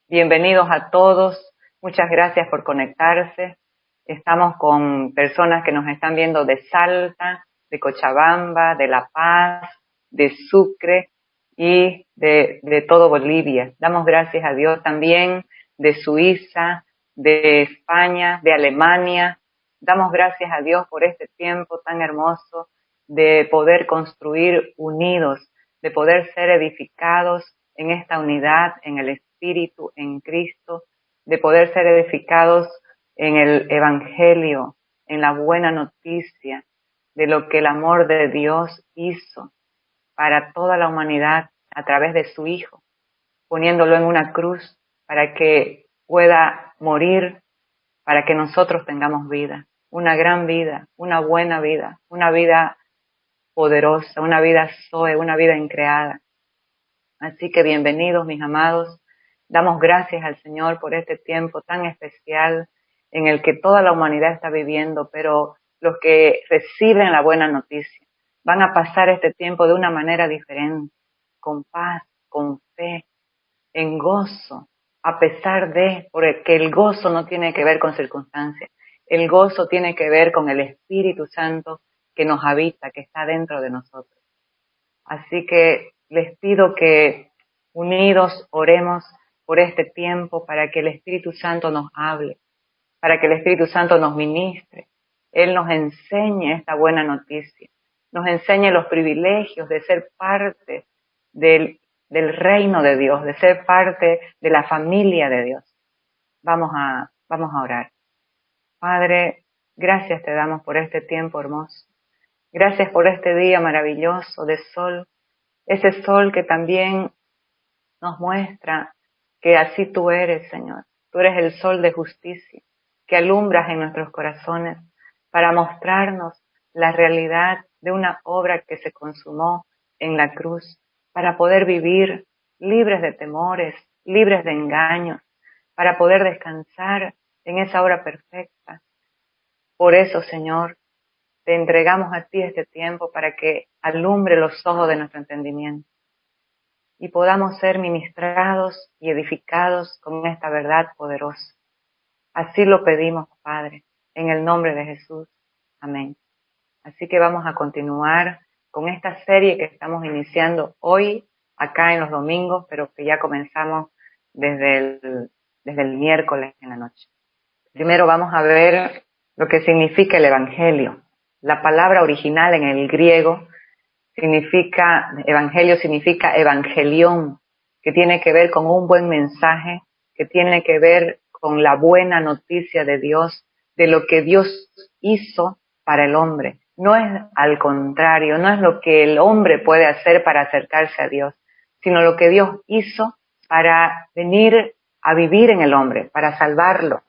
Bienvenidos a todos. Muchas gracias por conectarse. Estamos con personas que nos están viendo de Salta, de Cochabamba, de La Paz, de Sucre y de todo Bolivia. Damos gracias a Dios también de Suiza, de España, de Alemania. Damos gracias a Dios por este tiempo tan hermoso de poder construir unidos, de poder ser edificados en esta unidad, en el Espíritu, en Cristo, de poder ser edificados en el Evangelio, en la buena noticia de lo que el amor de Dios hizo para toda la humanidad a través de su Hijo, poniéndolo en una cruz para que pueda morir, para que nosotros tengamos vida, una gran vida, una buena vida, una vida poderosa, una vida Zoe, una vida increada. Así que bienvenidos, mis amados. Damos gracias al Señor por este tiempo tan especial en el que toda la humanidad está viviendo, pero los que reciben la buena noticia van a pasar este tiempo de una manera diferente, con paz, con fe, en gozo, a pesar de, porque el gozo no tiene que ver con circunstancias, el gozo tiene que ver con el Espíritu Santo que nos habita, que está dentro de nosotros. Así que les pido que unidos oremos por este tiempo para que el Espíritu Santo nos hable, para que el Espíritu Santo nos ministre. Él nos enseñe esta buena noticia, nos enseñe los privilegios de ser parte del reino de Dios, de ser parte de la familia de Dios. Vamos a orar. Padre, gracias te damos por este tiempo hermoso. Gracias por este día maravilloso de sol, ese sol que también nos muestra que así tú eres, Señor. Tú eres el sol de justicia que alumbras en nuestros corazones para mostrarnos la realidad de una obra que se consumó en la cruz, para poder vivir libres de temores, libres de engaños, para poder descansar en esa obra perfecta. Por eso, Señor, te entregamos a ti este tiempo para que alumbre los ojos de nuestro entendimiento y podamos ser ministrados y edificados con esta verdad poderosa. Así lo pedimos, Padre, en el nombre de Jesús. Amén. Así que vamos a continuar con esta serie que estamos iniciando hoy, acá en los domingos, pero que ya comenzamos desde el miércoles en la noche. Primero vamos a ver lo que significa el Evangelio. La palabra original en el griego evangelio significa evangelión, que tiene que ver con un buen mensaje, que tiene que ver con la buena noticia de Dios, de lo que Dios hizo para el hombre. No es al contrario, no es lo que el hombre puede hacer para acercarse a Dios, sino lo que Dios hizo para venir a vivir en el hombre, para salvarlo.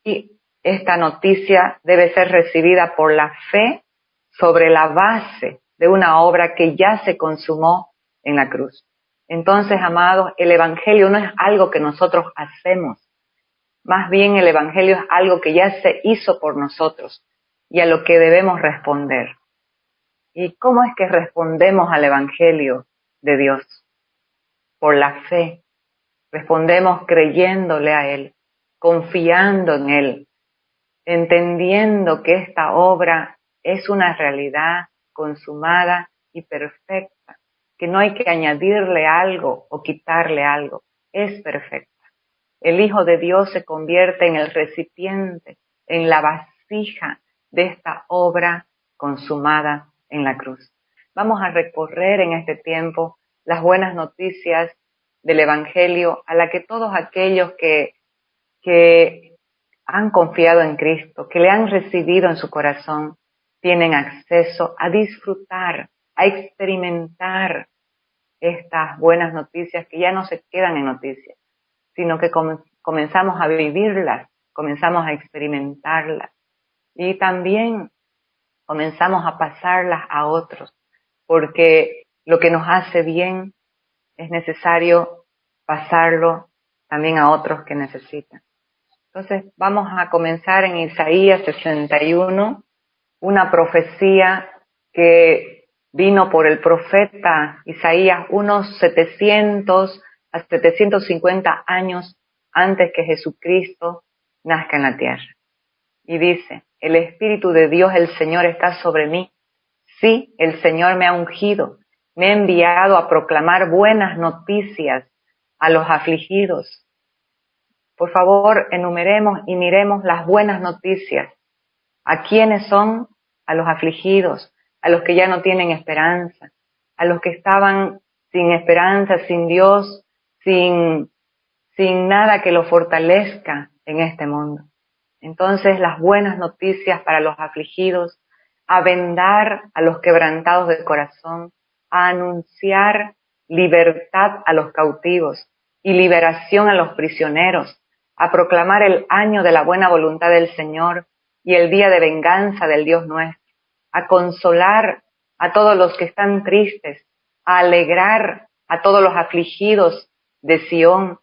Y esta noticia debe ser recibida por la fe sobre la base de una obra que ya se consumó en la cruz. Entonces, amados, el Evangelio no es algo que nosotros hacemos. Más bien el Evangelio es algo que ya se hizo por nosotros y a lo que debemos responder. ¿Y cómo es que respondemos al Evangelio de Dios? Por la fe. Respondemos creyéndole a Él, confiando en Él, entendiendo que esta obra es una realidad consumada y perfecta, que no hay que añadirle algo o quitarle algo, es perfecta. El Hijo de Dios se convierte en el recipiente, en la vasija de esta obra consumada en la cruz. Vamos a recorrer en este tiempo las buenas noticias del Evangelio a la que todos aquellos que han confiado en Cristo, que le han recibido en su corazón, tienen acceso a disfrutar, a experimentar estas buenas noticias que ya no se quedan en noticias, sino que comenzamos a vivirlas, comenzamos a experimentarlas y también comenzamos a pasarlas a otros, porque lo que nos hace bien es necesario pasarlo también a otros que necesitan. Entonces vamos a comenzar en Isaías 61, una profecía que vino por el profeta Isaías unos 700 a 750 años antes que Jesucristo nazca en la tierra. Y dice, el Espíritu de Dios, el Señor, está sobre mí. Sí, el Señor me ha ungido, me ha enviado a proclamar buenas noticias a los afligidos. Por favor, enumeremos y miremos las buenas noticias. ¿A quiénes son? A los afligidos, a los que ya no tienen esperanza, a los que estaban sin esperanza, sin Dios, sin nada que los fortalezca en este mundo. Entonces, las buenas noticias para los afligidos, a vendar a los quebrantados de corazón, a anunciar libertad a los cautivos y liberación a los prisioneros, a proclamar el año de la buena voluntad del Señor y el día de venganza del Dios nuestro, a consolar a todos los que están tristes, a alegrar a todos los afligidos de Sión,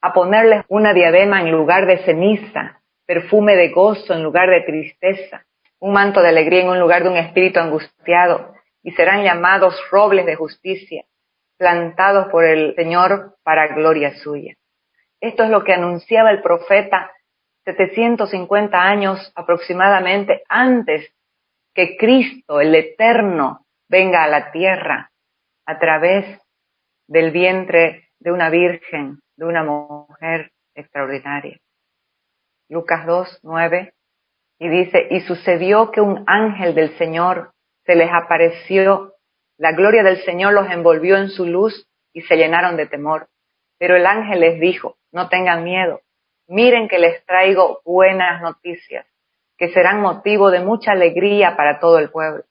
a ponerles una diadema en lugar de ceniza, perfume de gozo en lugar de tristeza, un manto de alegría en un lugar de un espíritu angustiado, y serán llamados robles de justicia, plantados por el Señor para gloria suya. Esto es lo que anunciaba el profeta 750 años aproximadamente antes que Cristo, el Eterno, venga a la tierra a través del vientre de una virgen, de una mujer extraordinaria. Lucas 2, 9, y dice, y sucedió que un ángel del Señor se les apareció, la gloria del Señor los envolvió en su luz y se llenaron de temor. Pero el ángel les dijo, no tengan miedo, miren que les traigo buenas noticias, que serán motivo de mucha alegría para todo el pueblo.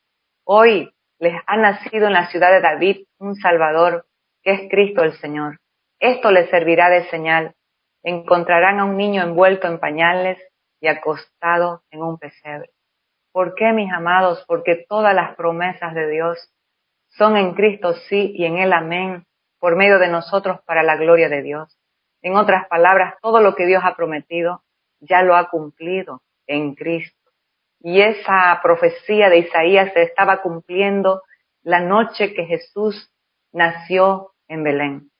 Hoy les ha nacido en la ciudad de David un Salvador, que es Cristo el Señor. Esto les servirá de señal. Encontrarán a un niño envuelto en pañales y acostado en un pesebre. ¿Por qué, mis amados? Porque todas las promesas de Dios son en Cristo sí y en Él amén, por medio de nosotros para la gloria de Dios. En otras palabras, todo lo que Dios ha prometido ya lo ha cumplido en Cristo. Y esa profecía de Isaías se estaba cumpliendo la noche que Jesús nació en Belén.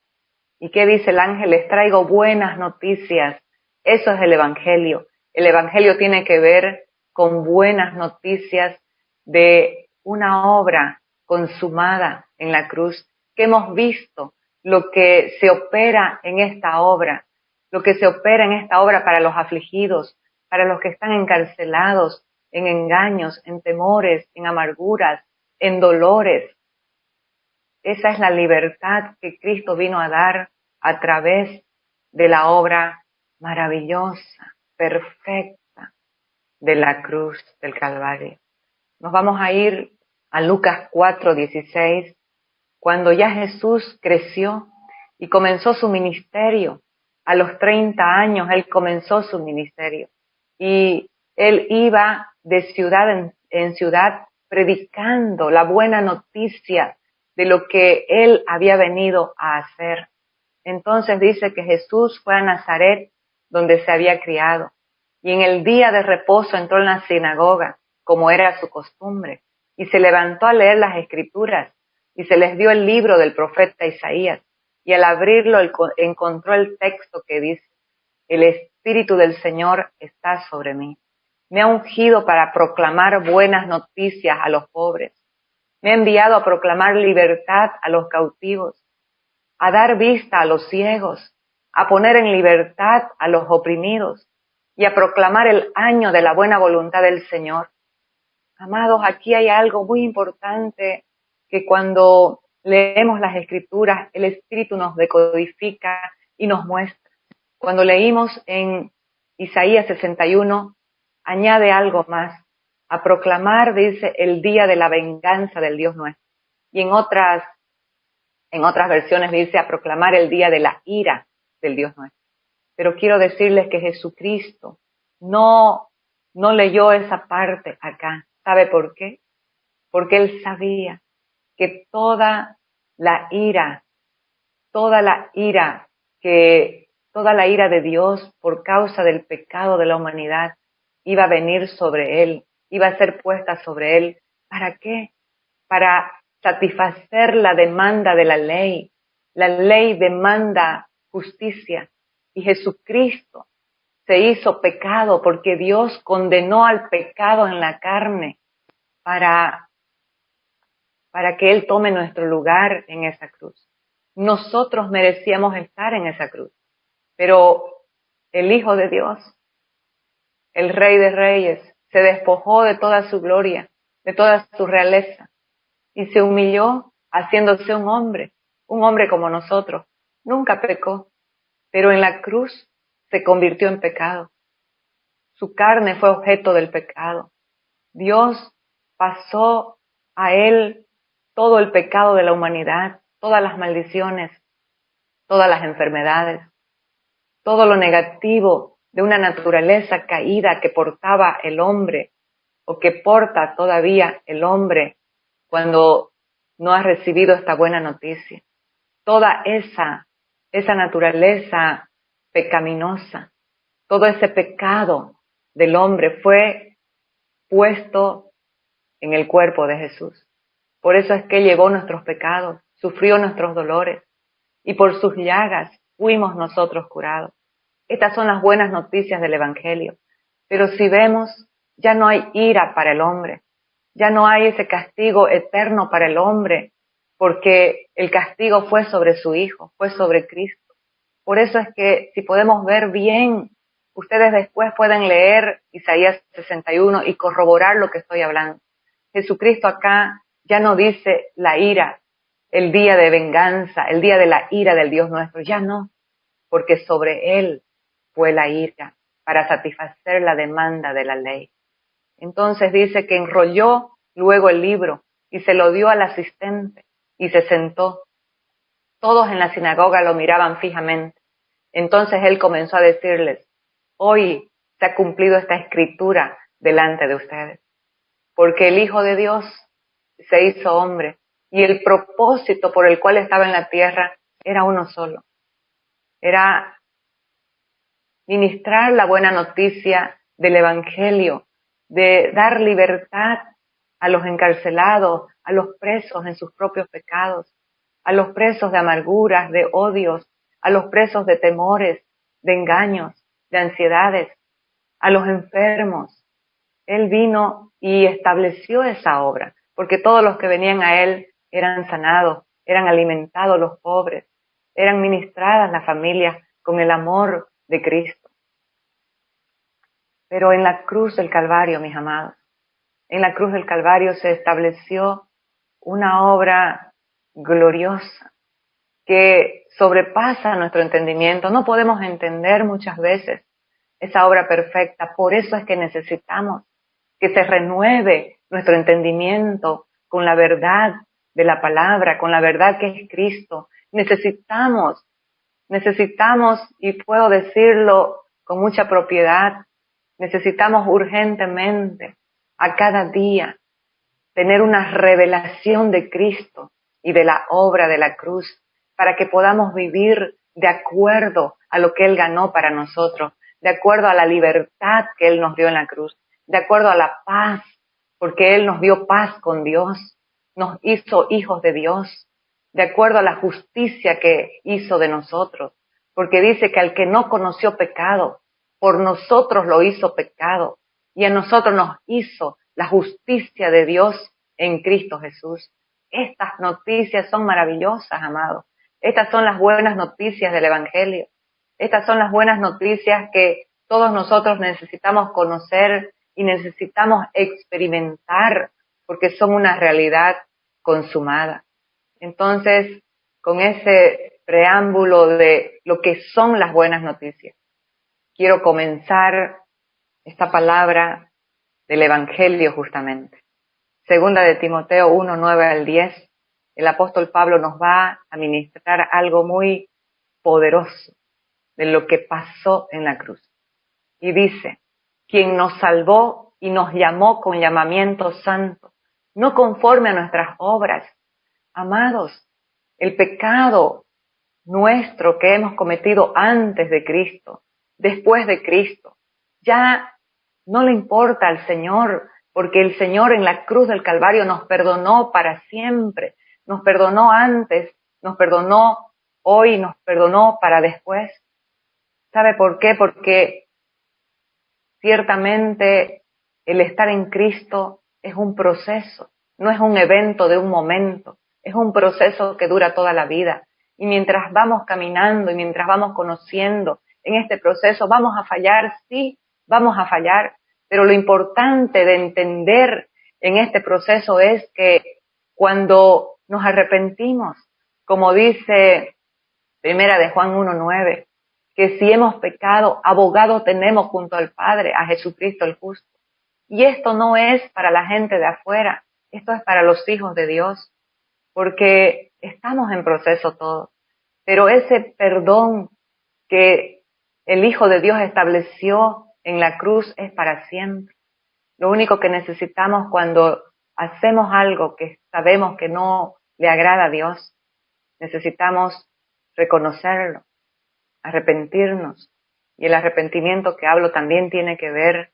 ¿Y qué dice el ángel? Les traigo buenas noticias. Eso es el Evangelio. El Evangelio tiene que ver con buenas noticias de una obra consumada en la cruz, que hemos visto lo que se opera en esta obra, lo que se opera en esta obra para los afligidos, para los que están encarcelados, en engaños, en temores, en amarguras, en dolores. Esa es la libertad que Cristo vino a dar a través de la obra maravillosa, perfecta de la cruz del Calvario. Nos vamos a ir a Lucas 4:16, cuando ya Jesús creció y comenzó su ministerio. A los 30 años Él comenzó su ministerio y Él iba de ciudad en ciudad predicando la buena noticia de lo que Él había venido a hacer. Entonces dice que Jesús fue a Nazaret, donde se había criado, y en el día de reposo entró en la sinagoga, como era su costumbre, y se levantó a leer las Escrituras, y se les dio el libro del profeta Isaías, y al abrirlo encontró el texto que dice, el Espíritu del Señor está sobre mí. Me ha ungido para proclamar buenas noticias a los pobres. Me ha enviado a proclamar libertad a los cautivos, a dar vista a los ciegos, a poner en libertad a los oprimidos y a proclamar el año de la buena voluntad del Señor. Amados, aquí hay algo muy importante que cuando leemos las Escrituras, el Espíritu nos decodifica y nos muestra. Cuando leímos en Isaías 61, añade algo más. A proclamar, dice, el día de la venganza del Dios nuestro. Y en otras versiones dice a proclamar el día de la ira del Dios nuestro. Pero quiero decirles que Jesucristo no leyó esa parte acá. ¿Sabe por qué? Porque Él sabía que toda la ira de Dios por causa del pecado de la humanidad iba a venir sobre Él, iba a ser puesta sobre Él. ¿Para qué? Para satisfacer la demanda de la ley, La ley demanda justicia y Jesucristo se hizo pecado porque Dios condenó al pecado en la carne para que Él tome nuestro lugar en esa cruz. Nosotros merecíamos estar en esa cruz, pero el Hijo de Dios, el Rey de Reyes, se despojó de toda su gloria, de toda su realeza, y se humilló haciéndose un hombre como nosotros. Nunca pecó, pero en la cruz se convirtió en pecado. Su carne fue objeto del pecado. Dios pasó a Él todo el pecado de la humanidad, todas las maldiciones, todas las enfermedades, todo lo negativo de una naturaleza caída que portaba el hombre o que porta todavía el hombre cuando no ha recibido esta buena noticia. Toda esa naturaleza pecaminosa, todo ese pecado del hombre fue puesto en el cuerpo de Jesús. Por eso es que llevó nuestros pecados, sufrió nuestros dolores y por sus llagas fuimos nosotros curados. Estas son las buenas noticias del Evangelio. Pero si vemos, ya no hay ira para el hombre, ya no hay ese castigo eterno para el hombre, porque el castigo fue sobre su Hijo, fue sobre Cristo. Por eso es que si podemos ver bien, ustedes después pueden leer Isaías 61 y corroborar lo que estoy hablando. Jesucristo acá ya no dice la ira, el día de venganza, el día de la ira del Dios nuestro, ya no, porque sobre Él fue la ira para satisfacer la demanda de la ley. Entonces dice que enrolló luego el libro y se lo dio al asistente y se sentó. Todos en la sinagoga lo miraban fijamente. Entonces Él comenzó a decirles, hoy se ha cumplido esta escritura delante de ustedes, porque el Hijo de Dios se hizo hombre y el propósito por el cual estaba en la tierra era uno solo. Era ministrar la buena noticia del Evangelio, de dar libertad a los encarcelados, a los presos en sus propios pecados, a los presos de amarguras, de odios, a los presos de temores, de engaños, de ansiedades, a los enfermos. Él vino y estableció esa obra, porque todos los que venían a Él eran sanados, eran alimentados los pobres, eran ministradas las familias con el amor de Cristo. Pero en la cruz del Calvario, mis amados, en la cruz del Calvario se estableció una obra gloriosa que sobrepasa nuestro entendimiento. No podemos entender muchas veces esa obra perfecta. Por eso es que necesitamos que se renueve nuestro entendimiento con la verdad de la palabra, con la verdad que es Cristo. Necesitamos, y puedo decirlo con mucha propiedad, necesitamos urgentemente, a cada día, tener una revelación de Cristo y de la obra de la cruz, para que podamos vivir de acuerdo a lo que Él ganó para nosotros, de acuerdo a la libertad que Él nos dio en la cruz, de acuerdo a la paz, porque Él nos dio paz con Dios, nos hizo hijos de Dios, de acuerdo a la justicia que hizo de nosotros, porque dice que al que no conoció pecado, por nosotros lo hizo pecado, y a nosotros nos hizo la justicia de Dios en Cristo Jesús. Estas noticias son maravillosas, amados. Estas son las buenas noticias del Evangelio. Estas son las buenas noticias que todos nosotros necesitamos conocer y necesitamos experimentar, porque son una realidad consumada. Entonces, con ese preámbulo de lo que son las buenas noticias, quiero comenzar esta palabra del Evangelio justamente. Segunda de Timoteo 1, 9 al 10, el apóstol Pablo nos va a ministrar algo muy poderoso de lo que pasó en la cruz. Y dice, quien nos salvó y nos llamó con llamamiento santo, no conforme a nuestras obras. Amados, el pecado nuestro que hemos cometido antes de Cristo, después de Cristo, ya no le importa al Señor, porque el Señor en la cruz del Calvario nos perdonó para siempre, nos perdonó antes, nos perdonó hoy nos perdonó para después. ¿Sabe por qué? Porque ciertamente el estar en Cristo es un proceso, no es un evento de un momento, es un proceso que dura toda la vida. Y mientras vamos caminando y mientras vamos conociendo en este proceso, vamos a fallar, sí, vamos a fallar, pero lo importante de entender en este proceso es que cuando nos arrepentimos, como dice Primera de Juan 1:9, que si hemos pecado, abogado tenemos junto al Padre, a Jesucristo el justo. Y esto no es para la gente de afuera, esto es para los hijos de Dios, porque estamos en proceso todos. Pero ese perdón que el Hijo de Dios estableció en la cruz es para siempre. Lo único que necesitamos cuando hacemos algo que sabemos que no le agrada a Dios, necesitamos reconocerlo, arrepentirnos. Y el arrepentimiento que hablo también tiene que ver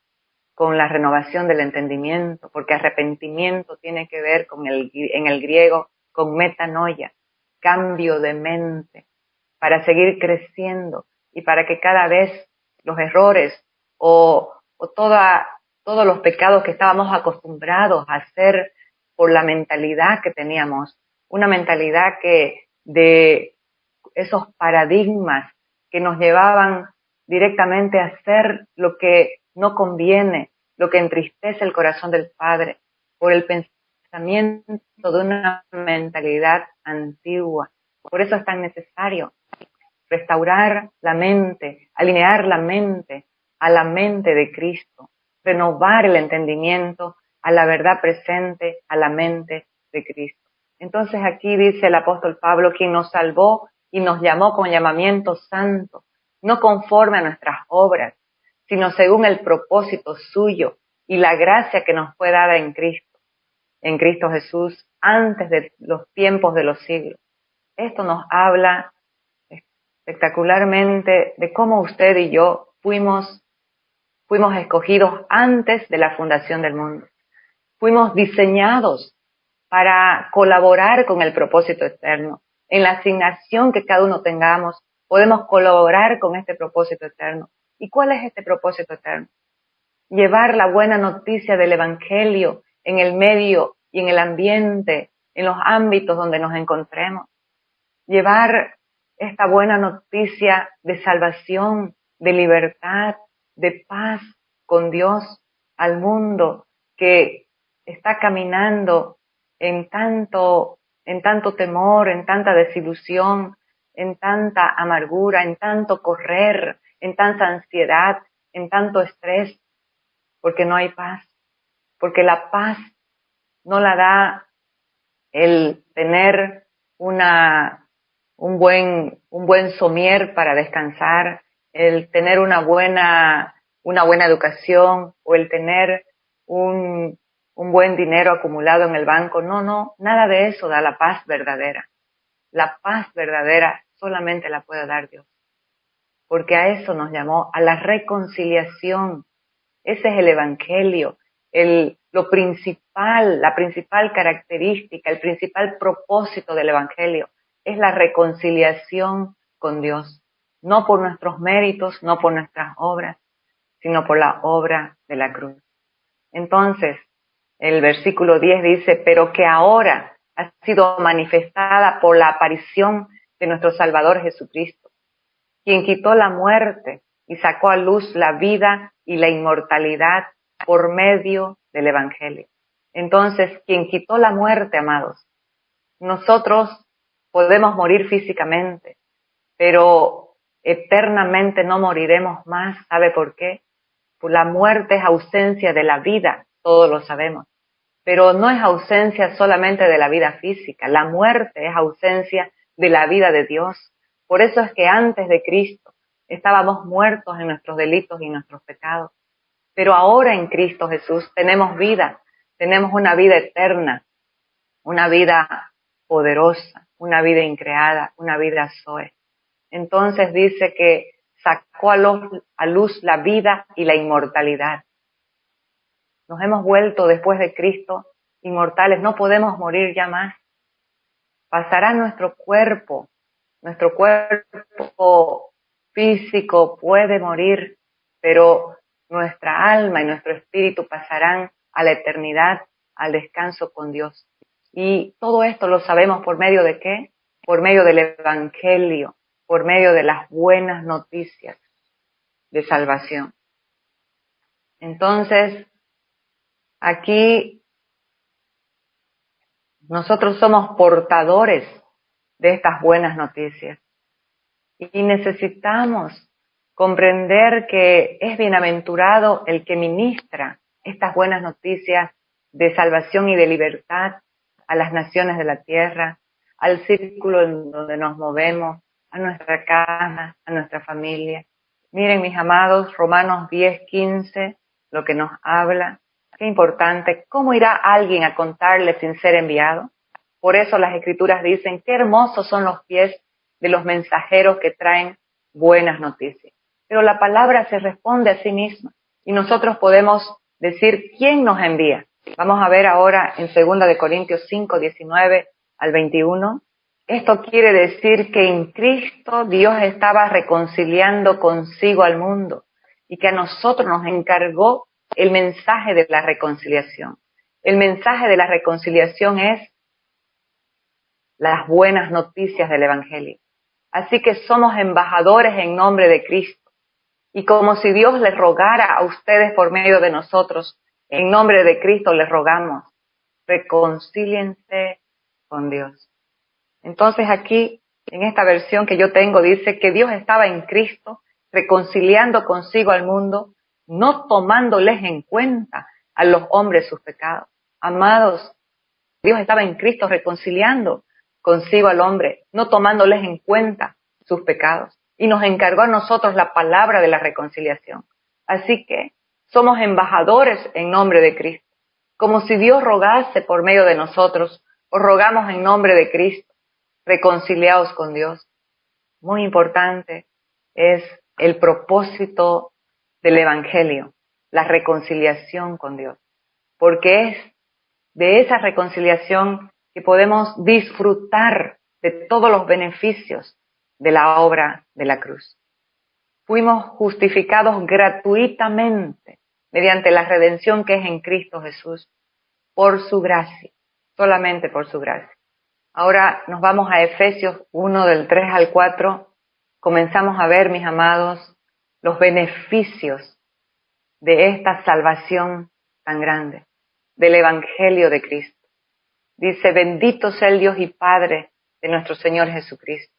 con la renovación del entendimiento, porque arrepentimiento tiene que ver con en el griego con metanoia, cambio de mente, para seguir creciendo y para que cada vez los errores o todos los pecados que estábamos acostumbrados a hacer por la mentalidad que teníamos, una mentalidad que de esos paradigmas que nos llevaban directamente a hacer lo que no conviene, lo que entristece el corazón del Padre, por el pensamiento de una mentalidad antigua. Por eso es tan necesario restaurar la mente, alinear la mente a la mente de Cristo, renovar el entendimiento a la verdad presente, a la mente de Cristo. Entonces aquí dice el apóstol Pablo, quien nos salvó y nos llamó con llamamiento santo, no conforme a nuestras obras, sino según el propósito suyo y la gracia que nos fue dada en Cristo Jesús, antes de los tiempos de los siglos. Esto nos habla espectacularmente de cómo usted y yo fuimos escogidos antes de la fundación del mundo. Fuimos diseñados para colaborar con el propósito eterno. En la asignación que cada uno tengamos, podemos colaborar con este propósito eterno. ¿Y cuál es este propósito eterno? Llevar la buena noticia del Evangelio en el medio y en el ambiente, en los ámbitos donde nos encontremos. Llevar esta buena noticia de salvación, de libertad, de paz con Dios al mundo que está caminando en tanto temor, en tanta desilusión, en tanta amargura, en tanto correr, en tanta ansiedad, en tanto estrés, porque no hay paz, porque la paz no la da el tener un buen somier para descansar, el tener una buena educación o el tener un buen dinero acumulado en el banco. No, nada de eso da la paz verdadera. La paz verdadera solamente la puede dar Dios, porque a eso nos llamó, a la reconciliación. Ese es el Evangelio, lo principal, la principal característica, el principal propósito del Evangelio es la reconciliación con Dios, no por nuestros méritos, no por nuestras obras, sino por la obra de la cruz. Entonces, el versículo 10 dice, pero que ahora ha sido manifestada por la aparición de nuestro Salvador Jesucristo, quien quitó la muerte y sacó a luz la vida y la inmortalidad por medio del Evangelio. Entonces, quien quitó la muerte, amados, nosotros podemos morir físicamente, pero eternamente no moriremos más. ¿Sabe por qué? Pues la muerte es ausencia de la vida, todos lo sabemos, pero no es ausencia solamente de la vida física, la muerte es ausencia de la vida de Dios. Por eso es que antes de Cristo estábamos muertos en nuestros delitos y nuestros pecados, pero ahora en Cristo Jesús tenemos vida, tenemos una vida eterna, una vida poderosa, una vida increada, una vida Zoe. Entonces dice que sacó a luz la vida y la inmortalidad. Nos hemos vuelto después de Cristo inmortales, no podemos morir ya más. Pasará nuestro cuerpo Nuestro cuerpo físico puede morir, pero nuestra alma y nuestro espíritu pasarán a la eternidad, al descanso con Dios. Y todo esto lo sabemos por medio de ¿qué? Por medio del Evangelio, por medio de las buenas noticias de salvación. Entonces, aquí nosotros somos portadores de estas buenas noticias y necesitamos comprender que es bienaventurado el que ministra estas buenas noticias de salvación y de libertad a las naciones de la tierra, al círculo en donde nos movemos, a nuestra casa, a nuestra familia. Miren, mis amados, Romanos 10:15, lo que nos habla. Qué importante. ¿Cómo irá alguien a contarle sin ser enviado? Por eso las Escrituras dicen, qué hermosos son los pies de los mensajeros que traen buenas noticias. Pero la palabra se responde a sí misma y nosotros podemos decir quién nos envía. Vamos a ver ahora en 2 Corintios 5:19 al 21. Esto quiere decir que en Cristo Dios estaba reconciliando consigo al mundo y que a nosotros nos encargó el mensaje de la reconciliación. El mensaje de la reconciliación es las buenas noticias del Evangelio. Así que somos embajadores en nombre de Cristo. Y como si Dios les rogara a ustedes por medio de nosotros, en nombre de Cristo les rogamos, reconcíliense con Dios. Entonces aquí, en esta versión que yo tengo, dice que Dios estaba en Cristo, reconciliando consigo al mundo, no tomándoles en cuenta a los hombres sus pecados. Amados, Dios estaba en Cristo reconciliando consigo al hombre, no tomándoles en cuenta sus pecados. Y nos encargó a nosotros la palabra de la reconciliación. Así que somos embajadores en nombre de Cristo. Como si Dios rogase por medio de nosotros, os rogamos en nombre de Cristo, reconciliaos con Dios. Muy importante es el propósito del Evangelio, la reconciliación con Dios. Porque es de esa reconciliación que podemos disfrutar de todos los beneficios de la obra de la cruz. Fuimos justificados gratuitamente mediante la redención que es en Cristo Jesús, por su gracia, solamente por su gracia. Ahora nos vamos a Efesios 1 del 3 al 4. Comenzamos a ver, mis amados, los beneficios de esta salvación tan grande, del Evangelio de Cristo. Dice, bendito sea el Dios y Padre de nuestro Señor Jesucristo,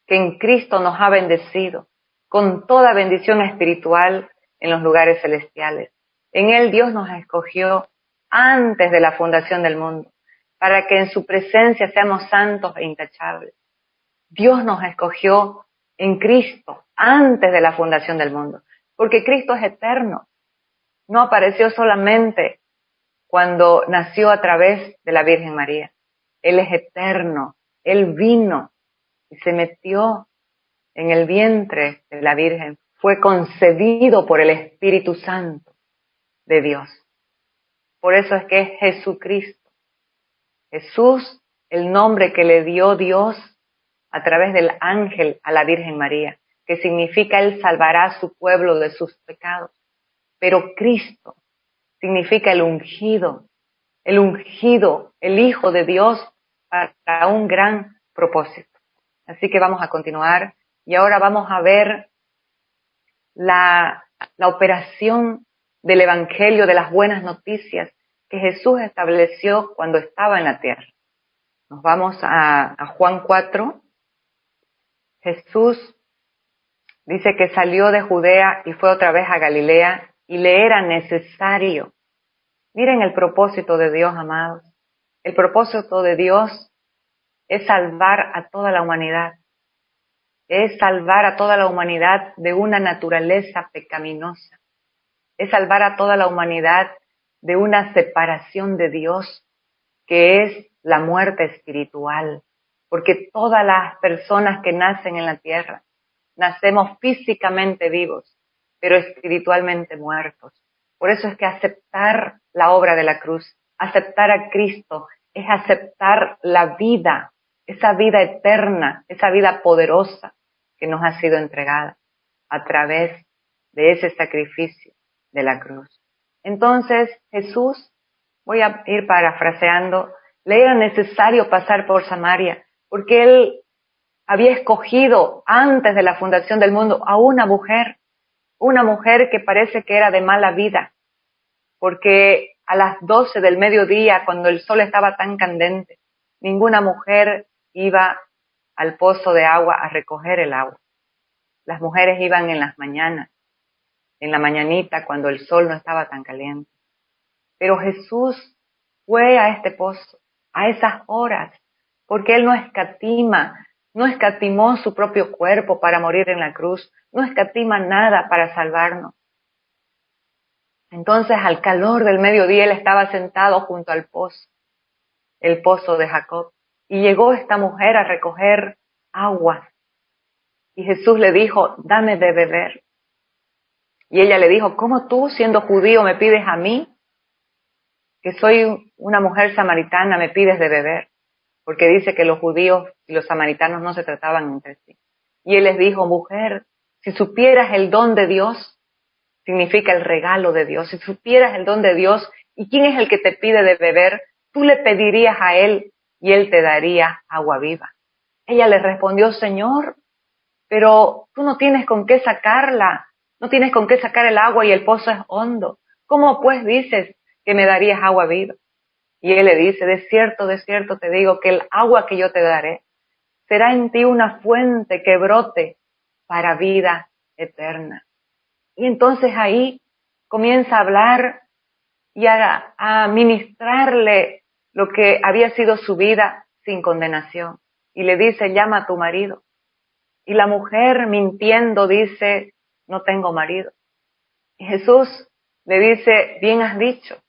que en Cristo nos ha bendecido con toda bendición espiritual en los lugares celestiales. En Él Dios nos escogió antes de la fundación del mundo, para que en su presencia seamos santos e intachables. Dios nos escogió en Cristo antes de la fundación del mundo, porque Cristo es eterno. No apareció solamente cuando nació a través de la Virgen María. Él es eterno. Él vino y se metió en el vientre de la Virgen. Fue concebido por el Espíritu Santo de Dios. Por eso es que es Jesucristo. Jesús, el nombre que le dio Dios a través del ángel a la Virgen María, que significa Él salvará a su pueblo de sus pecados. Pero Cristo significa el ungido, el Hijo de Dios para un gran propósito. Así que vamos a continuar y ahora vamos a ver la operación del Evangelio, de las buenas noticias que Jesús estableció cuando estaba en la tierra. Nos vamos a Juan 4. Jesús dice que salió de Judea y fue otra vez a Galilea y le era necesario. Miren el propósito de Dios, amados. El propósito de Dios es salvar a toda la humanidad. Es salvar a toda la humanidad de una naturaleza pecaminosa. Es salvar a toda la humanidad de una separación de Dios, que es la muerte espiritual. Porque todas las personas que nacen en la tierra, nacemos físicamente vivos, pero espiritualmente muertos. Por eso es que aceptar la obra de la cruz, aceptar a Cristo, es aceptar la vida esa vida eterna, esa vida poderosa que nos ha sido entregada a través de ese sacrificio de la cruz. Entonces Jesús, voy a ir parafraseando, le era necesario pasar por Samaria, porque Él había escogido antes de la fundación del mundo a una mujer que parece que era de mala vida, porque a las 12 del mediodía, cuando el sol estaba tan candente, ninguna mujer iba al pozo de agua a recoger el agua. Las mujeres iban en las mañanas, en la mañanita, cuando el sol no estaba tan caliente. Pero Jesús fue a este pozo, a esas horas, porque Él no escatimó su propio cuerpo para morir en la cruz, no escatima nada para salvarnos. Entonces, al calor del mediodía, Él estaba sentado junto al pozo, el pozo de Jacob, y llegó esta mujer a recoger agua. Y Jesús le dijo, dame de beber. Y ella le dijo, ¿cómo tú, siendo judío, me pides a mí, que soy una mujer samaritana, me pides de beber? Porque dice que los judíos y los samaritanos no se trataban entre sí. Y Él les dijo, mujer, si supieras el don de Dios, significa el regalo de Dios, si supieras el don de Dios y quién es el que te pide de beber, tú le pedirías a Él y Él te daría agua viva. Ella le respondió, Señor, pero tú no tienes con qué sacarla, no tienes con qué sacar el agua y el pozo es hondo. ¿Cómo pues dices que me darías agua viva? Y Él le dice, de cierto te digo que el agua que yo te daré será en ti una fuente que brote para vida eterna. Y entonces ahí comienza a hablar y a ministrarle lo que había sido su vida sin condenación. Y le dice, llama a tu marido. Y la mujer mintiendo dice, no tengo marido. Y Jesús le dice, bien has dicho,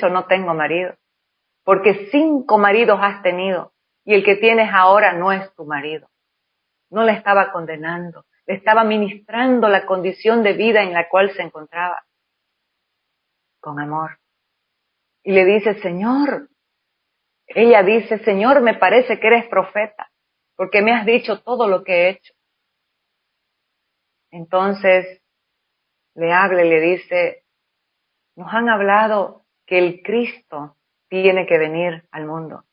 no tengo marido. Porque 5 maridos has tenido y el que tienes ahora no es tu marido. No le estaba condenando, le estaba ministrando la condición de vida en la cual se encontraba, con amor. Y le dice, Señor, ella dice, Señor, me parece que eres profeta, porque me has dicho todo lo que he hecho. Entonces le habla y le dice, nos han hablado que el Cristo tiene que venir al mundo.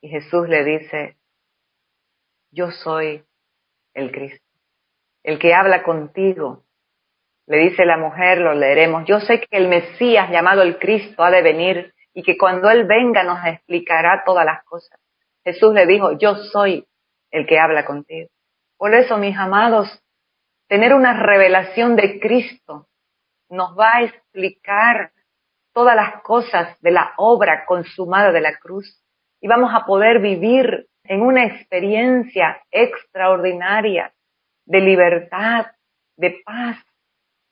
Y Jesús le dice, yo soy el Cristo, el que habla contigo. Le dice la mujer, lo leeremos, yo sé que el Mesías llamado el Cristo ha de venir y que cuando Él venga nos explicará todas las cosas. Jesús le dijo, yo soy el que habla contigo. Por eso, mis amados, tener una revelación de Cristo nos va a explicar todas las cosas de la obra consumada de la cruz y vamos a poder vivir en una experiencia extraordinaria de libertad, de paz,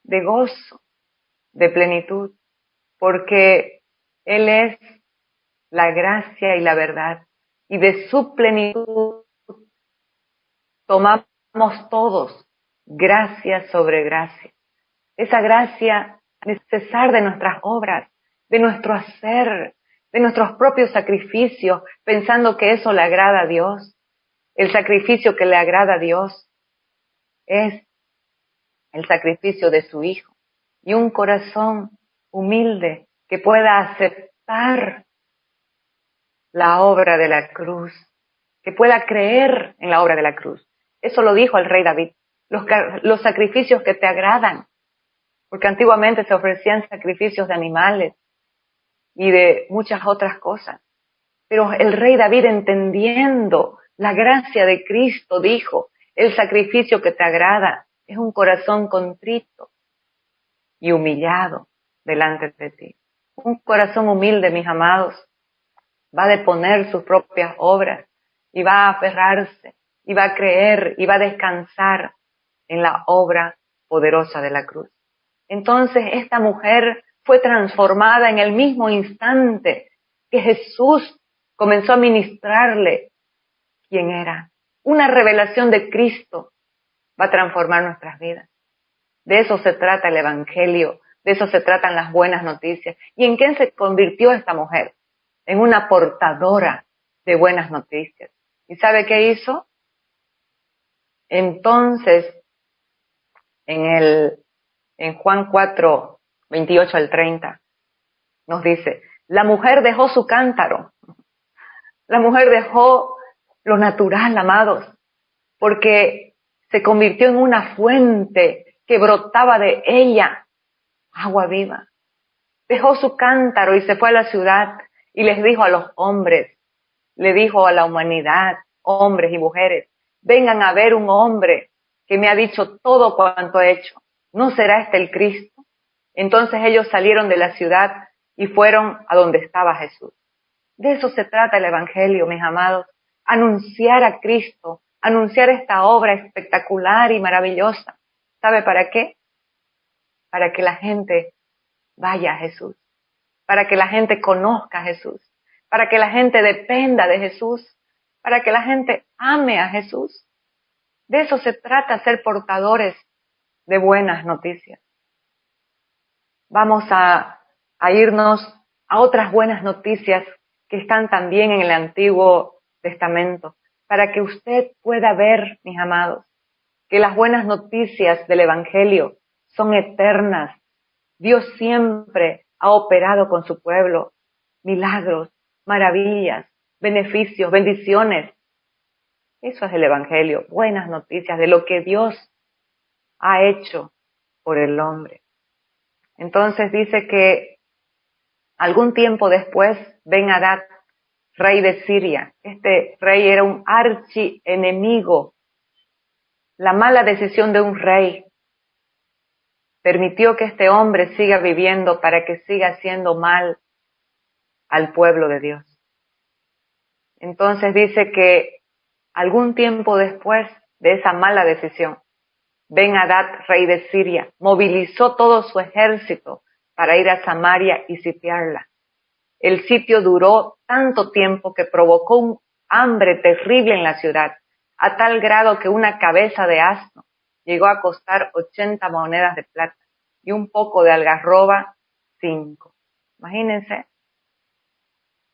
de gozo, de plenitud, porque Él es la gracia y la verdad, y de su plenitud tomamos todos gracia sobre gracia. Esa gracia es cesar de nuestras obras, de nuestro hacer, de nuestros propios sacrificios, pensando que eso le agrada a Dios. El sacrificio que le agrada a Dios es el sacrificio de su Hijo y un corazón humilde que pueda aceptar la obra de la cruz, que pueda creer en la obra de la cruz. Eso lo dijo el rey David. Los sacrificios que te agradan, porque antiguamente se ofrecían sacrificios de animales y de muchas otras cosas. Pero el rey David, entendiendo la gracia de Cristo, dijo, el sacrificio que te agrada es un corazón contrito y humillado delante de ti. Un corazón humilde, mis amados, va a deponer sus propias obras y va a aferrarse y va a creer y va a descansar en la obra poderosa de la cruz. Entonces esta mujer fue transformada en el mismo instante que Jesús comenzó a ministrarle quién era. Una revelación de Cristo va a transformar nuestras vidas. De eso se trata el Evangelio, de eso se tratan las buenas noticias. ¿Y en qué se convirtió esta mujer? En una portadora de buenas noticias. ¿Y sabe qué hizo? Entonces, en Juan 4, 28 al 30, nos dice, la mujer dejó su cántaro, la mujer dejó lo natural, amados, porque se convirtió en una fuente que brotaba de ella, agua viva. Dejó su cántaro y se fue a la ciudad y les dijo a los hombres, le dijo a la humanidad, hombres y mujeres, vengan a ver un hombre que me ha dicho todo cuanto he hecho. ¿No será este el Cristo? Entonces ellos salieron de la ciudad y fueron a donde estaba Jesús. De eso se trata el Evangelio, mis amados. Anunciar a Cristo, anunciar esta obra espectacular y maravillosa. ¿Sabe para qué? Para que la gente vaya a Jesús, para que la gente conozca a Jesús, para que la gente dependa de Jesús, para que la gente ame a Jesús. De eso se trata, ser portadores de buenas noticias. Vamos a irnos a otras buenas noticias que están también en el Antiguo Testamento, para que usted pueda ver, mis amados, que las buenas noticias del Evangelio son eternas. Dios siempre ha operado con su pueblo milagros, maravillas, beneficios, bendiciones. Eso es el Evangelio, buenas noticias de lo que Dios ha hecho por el hombre. Entonces dice que algún tiempo después, Ben-Hadad, rey de Siria, este rey era un archienemigo. La mala decisión de un rey permitió que este hombre siga viviendo para que siga haciendo mal al pueblo de Dios. Entonces dice que algún tiempo después de esa mala decisión, Ben-Hadad, rey de Siria, movilizó todo su ejército para ir a Samaria y sitiarla. El sitio duró tanto tiempo que provocó un hambre terrible en la ciudad, a tal grado que una cabeza de asno llegó a costar 80 monedas de plata y un poco de algarroba 5. Imagínense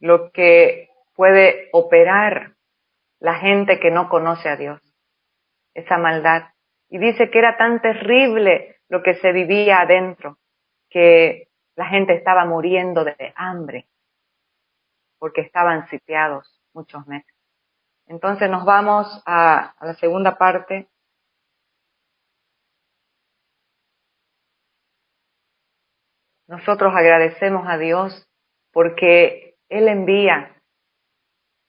lo que puede operar la gente que no conoce a Dios, esa maldad. Y dice que era tan terrible lo que se vivía adentro, que la gente estaba muriendo de hambre, porque estaban sitiados muchos meses. Entonces nos vamos a la segunda parte. Nosotros agradecemos a Dios porque Él envía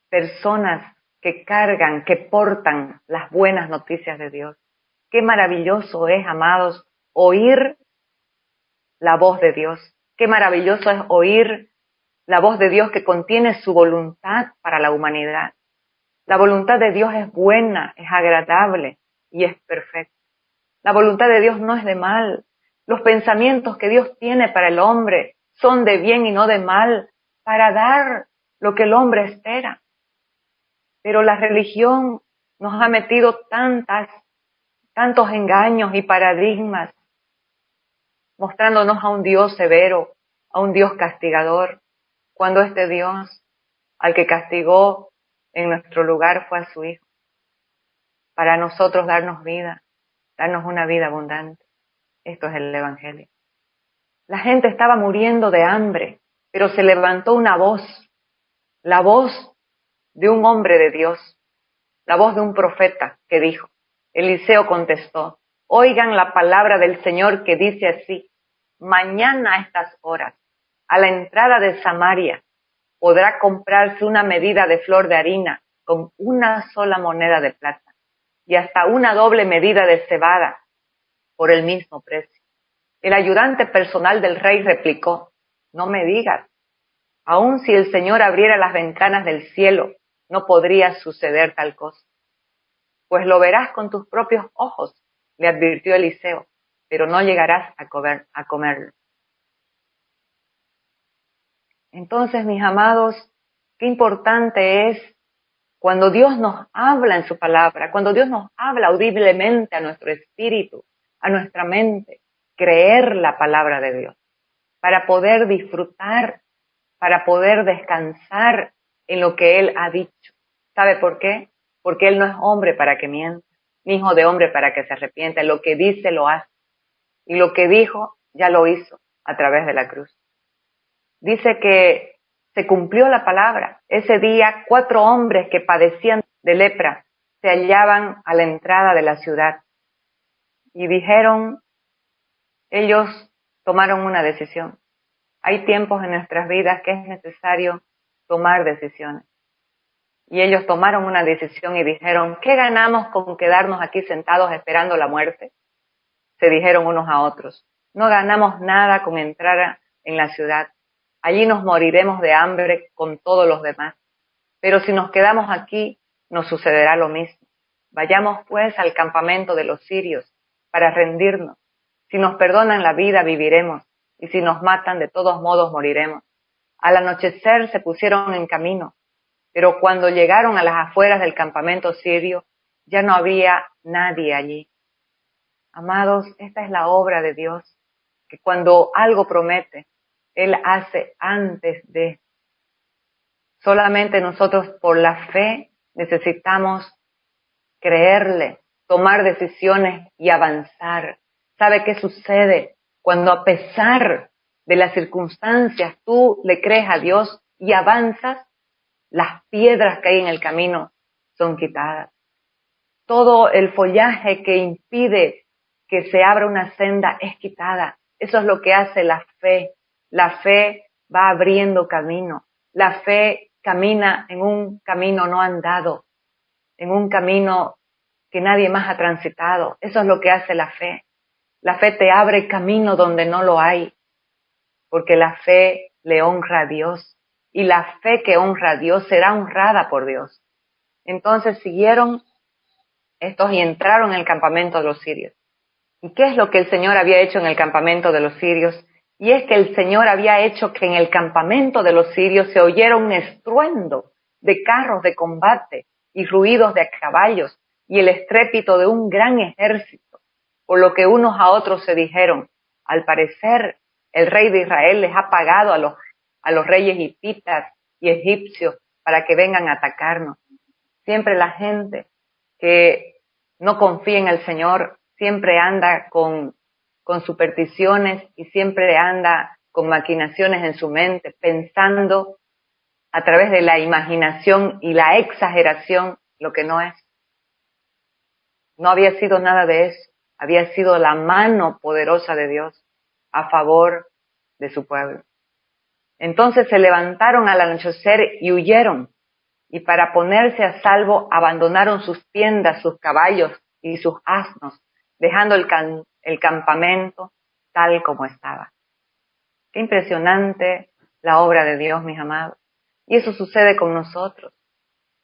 personas que cargan, que portan las buenas noticias de Dios. Qué maravilloso es, amados, oír la voz de Dios. Qué maravilloso es oír la voz de Dios que contiene su voluntad para la humanidad. La voluntad de Dios es buena, es agradable y es perfecta. La voluntad de Dios no es de mal. Los pensamientos que Dios tiene para el hombre son de bien y no de mal, para dar lo que el hombre espera. Pero la religión nos ha metido tantos engaños y paradigmas, mostrándonos a un Dios severo, a un Dios castigador, cuando este Dios al que castigó en nuestro lugar fue a su Hijo, para nosotros darnos vida, darnos una vida abundante. Esto es el Evangelio. La gente estaba muriendo de hambre, pero se levantó una voz, la voz de un hombre de Dios, la voz de un profeta que dijo, Eliseo contestó, oigan la palabra del Señor que dice así, mañana a estas horas, a la entrada de Samaria, podrá comprarse una medida de flor de harina con una sola moneda de plata y hasta una doble medida de cebada por el mismo precio. El ayudante personal del rey replicó, no me digas, aun si el Señor abriera las ventanas del cielo, no podría suceder tal cosa. Pues lo verás con tus propios ojos, le advirtió Eliseo, pero no llegarás a comerlo. Entonces, mis amados, qué importante es cuando Dios nos habla en su palabra, cuando Dios nos habla audiblemente a nuestro espíritu, a nuestra mente, creer la palabra de Dios, para poder disfrutar, para poder descansar en lo que Él ha dicho. ¿Sabe por qué? porque Él no es hombre para que mienta, ni hijo de hombre para que se arrepienta. Lo que dice lo hace, y lo que dijo ya lo hizo a través de la cruz. Dice que se cumplió la palabra. Ese día 4 hombres que padecían de lepra se hallaban a la entrada de la ciudad y dijeron, ellos tomaron una decisión. Hay tiempos en nuestras vidas que es necesario tomar decisiones. Y ellos tomaron una decisión y dijeron, ¿qué ganamos con quedarnos aquí sentados esperando la muerte? Se dijeron unos a otros, no ganamos nada con entrar en la ciudad. Allí nos moriremos de hambre con todos los demás. Pero si nos quedamos aquí, nos sucederá lo mismo. Vayamos pues al campamento de los sirios para rendirnos. Si nos perdonan la vida, viviremos, y si nos matan, de todos modos moriremos. Al anochecer se pusieron en camino, pero cuando llegaron a las afueras del campamento sirio, ya no había nadie allí. Amados, esta es la obra de Dios, que cuando algo promete, Él hace antes de. Solamente nosotros por la fe necesitamos creerle, tomar decisiones y avanzar. ¿Sabe qué sucede? Cuando a pesar de las circunstancias tú le crees a Dios y avanzas, las piedras que hay en el camino son quitadas. Todo el follaje que impide que se abra una senda es quitada. Eso es lo que hace la fe. La fe va abriendo camino. La fe camina en un camino no andado, en un camino que nadie más ha transitado. Eso es lo que hace la fe. La fe te abre camino donde no lo hay, porque la fe le honra a Dios, y la fe que honra a Dios será honrada por Dios. Entonces siguieron estos y entraron en el campamento de los sirios. ¿Y qué es lo que el Señor había hecho en el campamento de los sirios? Y es que el Señor había hecho que en el campamento de los sirios se oyera un estruendo de carros de combate y ruidos de caballos y el estrépito de un gran ejército, por lo que unos a otros se dijeron, al parecer el rey de Israel les ha pagado a los reyes hititas y egipcios para que vengan a atacarnos. Siempre la gente que no confía en el Señor siempre anda con supersticiones y siempre anda con maquinaciones en su mente, pensando a través de la imaginación y la exageración lo que no es. No había sido nada de eso, había sido la mano poderosa de Dios a favor de su pueblo. Entonces se levantaron al anochecer y huyeron, y para ponerse a salvo abandonaron sus tiendas, sus caballos y sus asnos, dejando el campamento tal como estaba. Qué impresionante la obra de Dios, mis amados. Y eso sucede con nosotros.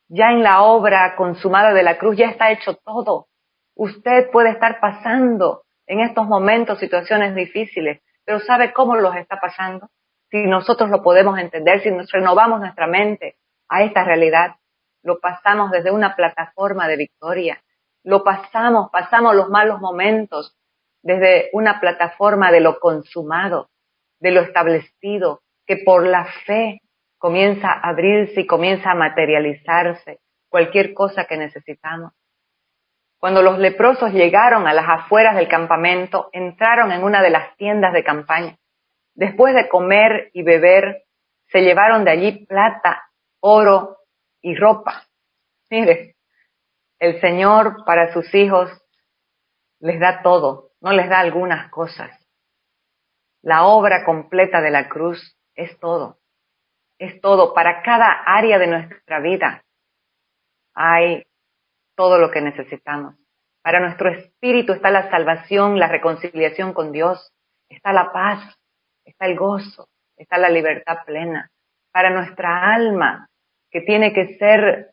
Ya en la obra consumada de la cruz ya está hecho todo. Usted puede estar pasando en estos momentos situaciones difíciles, pero ¿sabe cómo los está pasando? Si nosotros lo podemos entender, si nos renovamos nuestra mente a esta realidad, lo pasamos desde una plataforma de victoria. Lo pasamos los malos momentos desde una plataforma de lo consumado, de lo establecido, que por la fe comienza a abrirse y comienza a materializarse cualquier cosa que necesitamos. Cuando los leprosos llegaron a las afueras del campamento, entraron en una de las tiendas de campaña. Después de comer y beber, se llevaron de allí plata, oro y ropa. Mire, el Señor para sus hijos les da todo, no les da algunas cosas. La obra completa de la cruz es todo. Es todo. Para cada área de nuestra vida hay todo lo que necesitamos. Para nuestro espíritu está la salvación, la reconciliación con Dios, está la paz, está el gozo, está la libertad plena. Para nuestra alma, que tiene que ser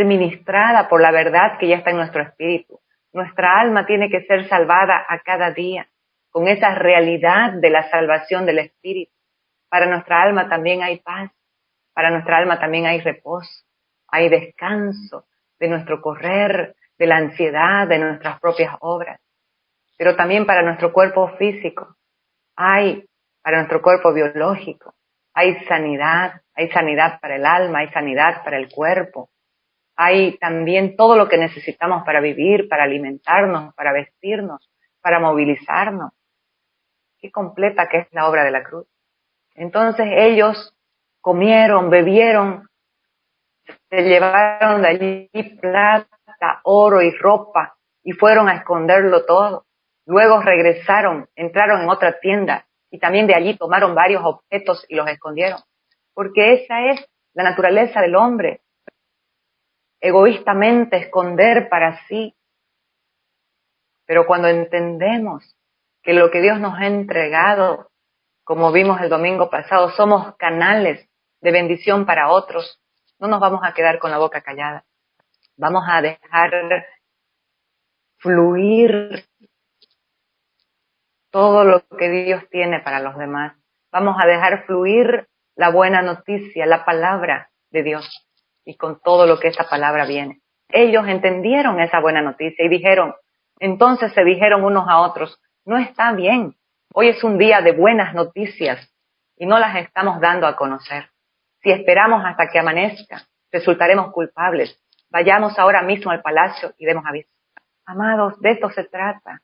ministrada por la verdad que ya está en nuestro espíritu. Nuestra alma tiene que ser salvada a cada día, con esa realidad de la salvación del espíritu. Para nuestra alma también hay paz, para nuestra alma también hay reposo, hay descanso de nuestro correr, de la ansiedad, de nuestras propias obras. Pero también para nuestro cuerpo físico, para nuestro cuerpo biológico, hay sanidad para el alma, hay sanidad para el cuerpo, hay también todo lo que necesitamos para vivir, para alimentarnos, para vestirnos, para movilizarnos. Qué completa que es la obra de la cruz. Entonces ellos comieron, bebieron, se llevaron de allí plata, oro y ropa y fueron a esconderlo todo. Luego regresaron, entraron en otra tienda y también de allí tomaron varios objetos y los escondieron. Porque esa es la naturaleza del hombre. Egoístamente esconder para sí. Pero cuando entendemos que lo que Dios nos ha entregado, como vimos el domingo pasado, somos canales de bendición para otros, no nos vamos a quedar con la boca callada. Vamos a dejar fluir todo lo que Dios tiene para los demás. Vamos a dejar fluir la buena noticia, la palabra de Dios y con todo lo que esa palabra viene. Ellos entendieron esa buena noticia y dijeron, entonces se dijeron unos a otros, no está bien, hoy es un día de buenas noticias y no las estamos dando a conocer. Si esperamos hasta que amanezca, resultaremos culpables. Vayamos ahora mismo al palacio y demos aviso. Amados, de esto se trata.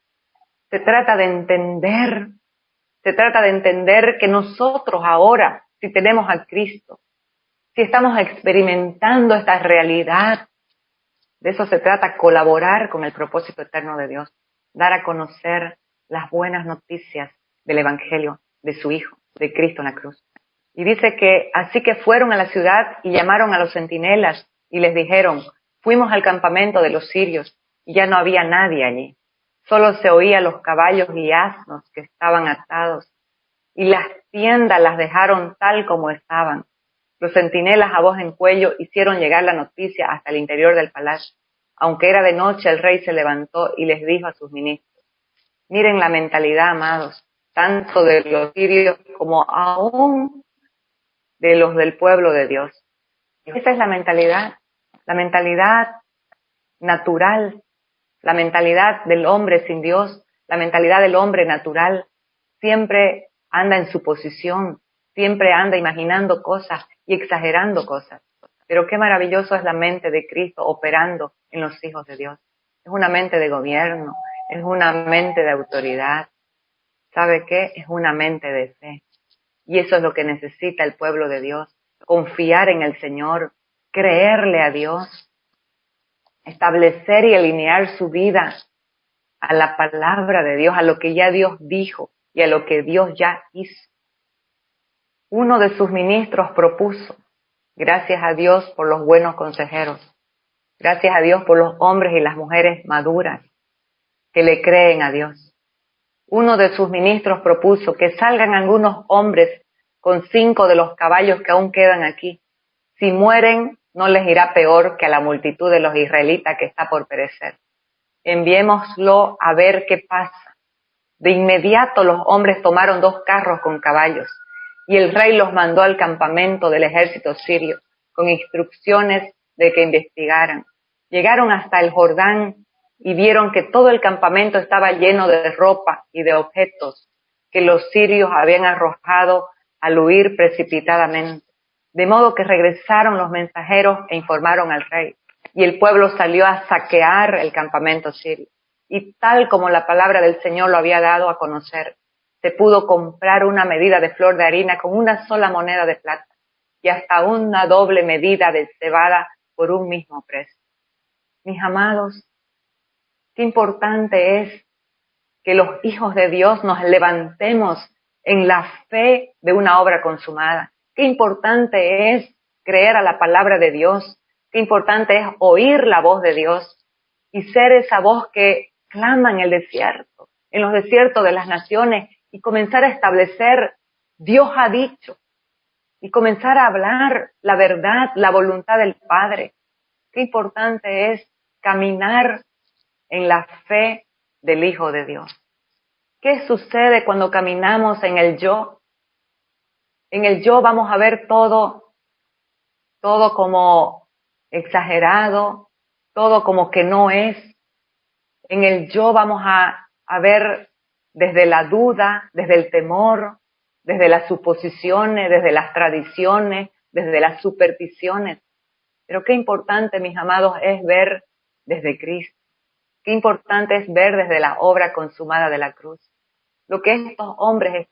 Se trata de entender que nosotros ahora, si tenemos a Cristo, si estamos experimentando esta realidad, de eso se trata, colaborar con el propósito eterno de Dios, dar a conocer las buenas noticias del Evangelio, de su Hijo, de Cristo en la cruz. Y dice que así que fueron a la ciudad y llamaron a los centinelas y les dijeron, fuimos al campamento de los sirios y ya no había nadie allí. Solo se oían los caballos y asnos que estaban atados y las tiendas las dejaron tal como estaban. Los centinelas a voz en cuello hicieron llegar la noticia hasta el interior del palacio. Aunque era de noche, el rey se levantó y les dijo a sus ministros, miren la mentalidad, amados, tanto de los sirios como aún de los del pueblo de Dios. Esa es la mentalidad natural, la mentalidad del hombre sin Dios, la mentalidad del hombre natural. Siempre anda en su posición, siempre anda imaginando cosas y exagerando cosas. Pero qué maravilloso es la mente de Cristo operando en los hijos de Dios. Es una mente de gobierno, es una mente de autoridad. ¿Sabe qué? Es una mente de fe. Y eso es lo que necesita el pueblo de Dios. Confiar en el Señor, creerle a Dios, establecer y alinear su vida a la palabra de Dios, a lo que ya Dios dijo y a lo que Dios ya hizo. Uno de sus ministros propuso, gracias a Dios por los buenos consejeros, gracias a Dios por los hombres y las mujeres maduras que le creen a Dios. Uno de sus ministros propuso que salgan algunos hombres con 5 de los caballos que aún quedan aquí. Si mueren, no les irá peor que a la multitud de los israelitas que está por perecer. Enviémoslo a ver qué pasa. De inmediato los hombres tomaron 2 carros con caballos y el rey los mandó al campamento del ejército sirio con instrucciones de que investigaran. Llegaron hasta el Jordán y vieron que todo el campamento estaba lleno de ropa y de objetos que los sirios habían arrojado al huir precipitadamente. De modo que regresaron los mensajeros e informaron al rey. Y el pueblo salió a saquear el campamento sirio. Y tal como la palabra del Señor lo había dado a conocer, se pudo comprar una medida de flor de harina con una sola moneda de plata y hasta una doble medida de cebada por un mismo precio. Mis amados, qué importante es que los hijos de Dios nos levantemos en la fe de una obra consumada. Qué importante es creer a la palabra de Dios. Qué importante es oír la voz de Dios y ser esa voz que clama en el desierto, en los desiertos de las naciones y comenzar a establecer, Dios ha dicho, y comenzar a hablar la verdad, la voluntad del Padre. Qué importante es caminar en la fe del Hijo de Dios. ¿Qué sucede cuando caminamos en el yo? En el yo vamos a ver todo como exagerado, todo como que no es. En el yo vamos a ver desde la duda, desde el temor, desde las suposiciones, desde las tradiciones, desde las supersticiones. Pero qué importante, mis amados, es ver desde Cristo. Qué importante es ver desde la obra consumada de la cruz. Lo que estos hombres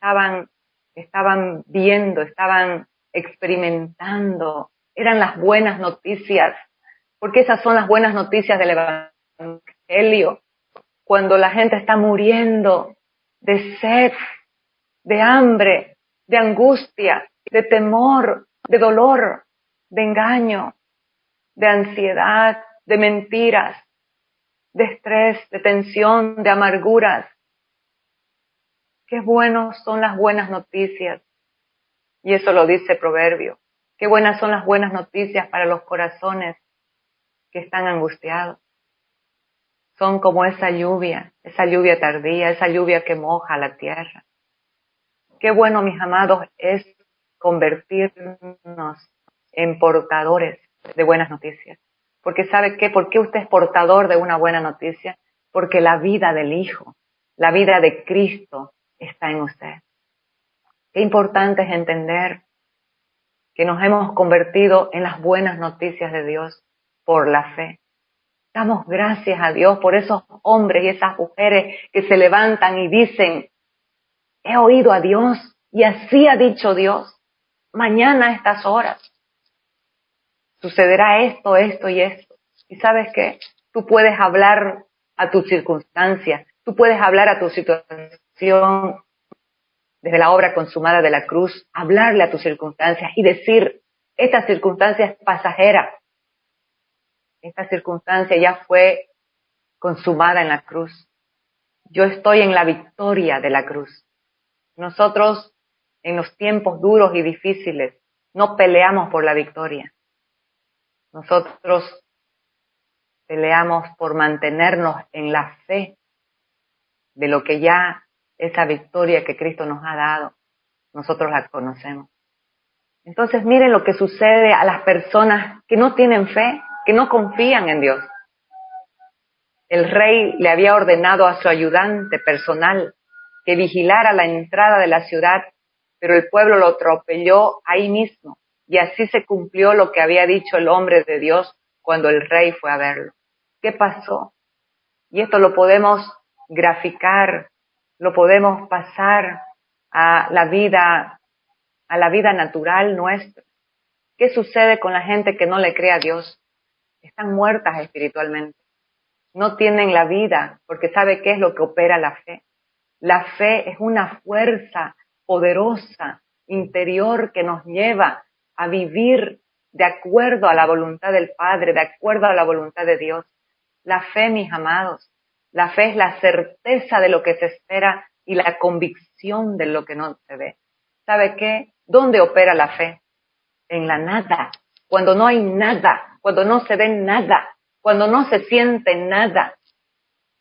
estaban viendo, estaban experimentando, eran las buenas noticias, porque esas son las buenas noticias del Evangelio. Cuando la gente está muriendo de sed, de hambre, de angustia, de temor, de dolor, de engaño, de ansiedad, de mentiras, de estrés, de tensión, de amarguras. Qué buenos son las buenas noticias. Y eso lo dice Proverbio. Qué buenas son las buenas noticias para los corazones que están angustiados. Son como esa lluvia tardía, esa lluvia que moja la tierra. Qué bueno, mis amados, es convertirnos en portadores de buenas noticias. Porque ¿sabe qué? ¿Por qué usted es portador de una buena noticia? Porque la vida del Hijo, la vida de Cristo está en usted. Qué importante es entender que nos hemos convertido en las buenas noticias de Dios por la fe. Damos gracias a Dios por esos hombres y esas mujeres que se levantan y dicen, he oído a Dios y así ha dicho Dios. Mañana a estas horas sucederá esto, esto y esto. ¿Y sabes qué? Tú puedes hablar a tus circunstancias, tú puedes hablar a tu situación desde la obra consumada de la cruz, hablarle a tus circunstancias y decir, esta circunstancia es pasajera. Esta circunstancia ya fue consumada en la cruz. Yo estoy en la victoria de la cruz. Nosotros, en los tiempos duros y difíciles, no peleamos por la victoria. Nosotros peleamos por mantenernos en la fe de lo que ya esa victoria que Cristo nos ha dado, nosotros la conocemos. Entonces miren lo que sucede a las personas que no tienen fe, que no confían en Dios. El rey le había ordenado a su ayudante personal que vigilara la entrada de la ciudad, pero el pueblo lo atropelló ahí mismo. Y así se cumplió lo que había dicho el hombre de Dios cuando el rey fue a verlo. ¿Qué pasó? Y esto lo podemos graficar, lo podemos pasar a la vida natural nuestra. ¿Qué sucede con la gente que no le cree a Dios? Están muertas espiritualmente. No tienen la vida, porque ¿sabe qué es lo que opera la fe? La fe es una fuerza poderosa, interior, que nos lleva a vivir de acuerdo a la voluntad del Padre, de acuerdo a la voluntad de Dios. La fe, mis amados, la fe es la certeza de lo que se espera y la convicción de lo que no se ve. ¿Sabe qué? ¿Dónde opera la fe? En la nada, cuando no hay nada, cuando no se ve nada, cuando no se siente nada,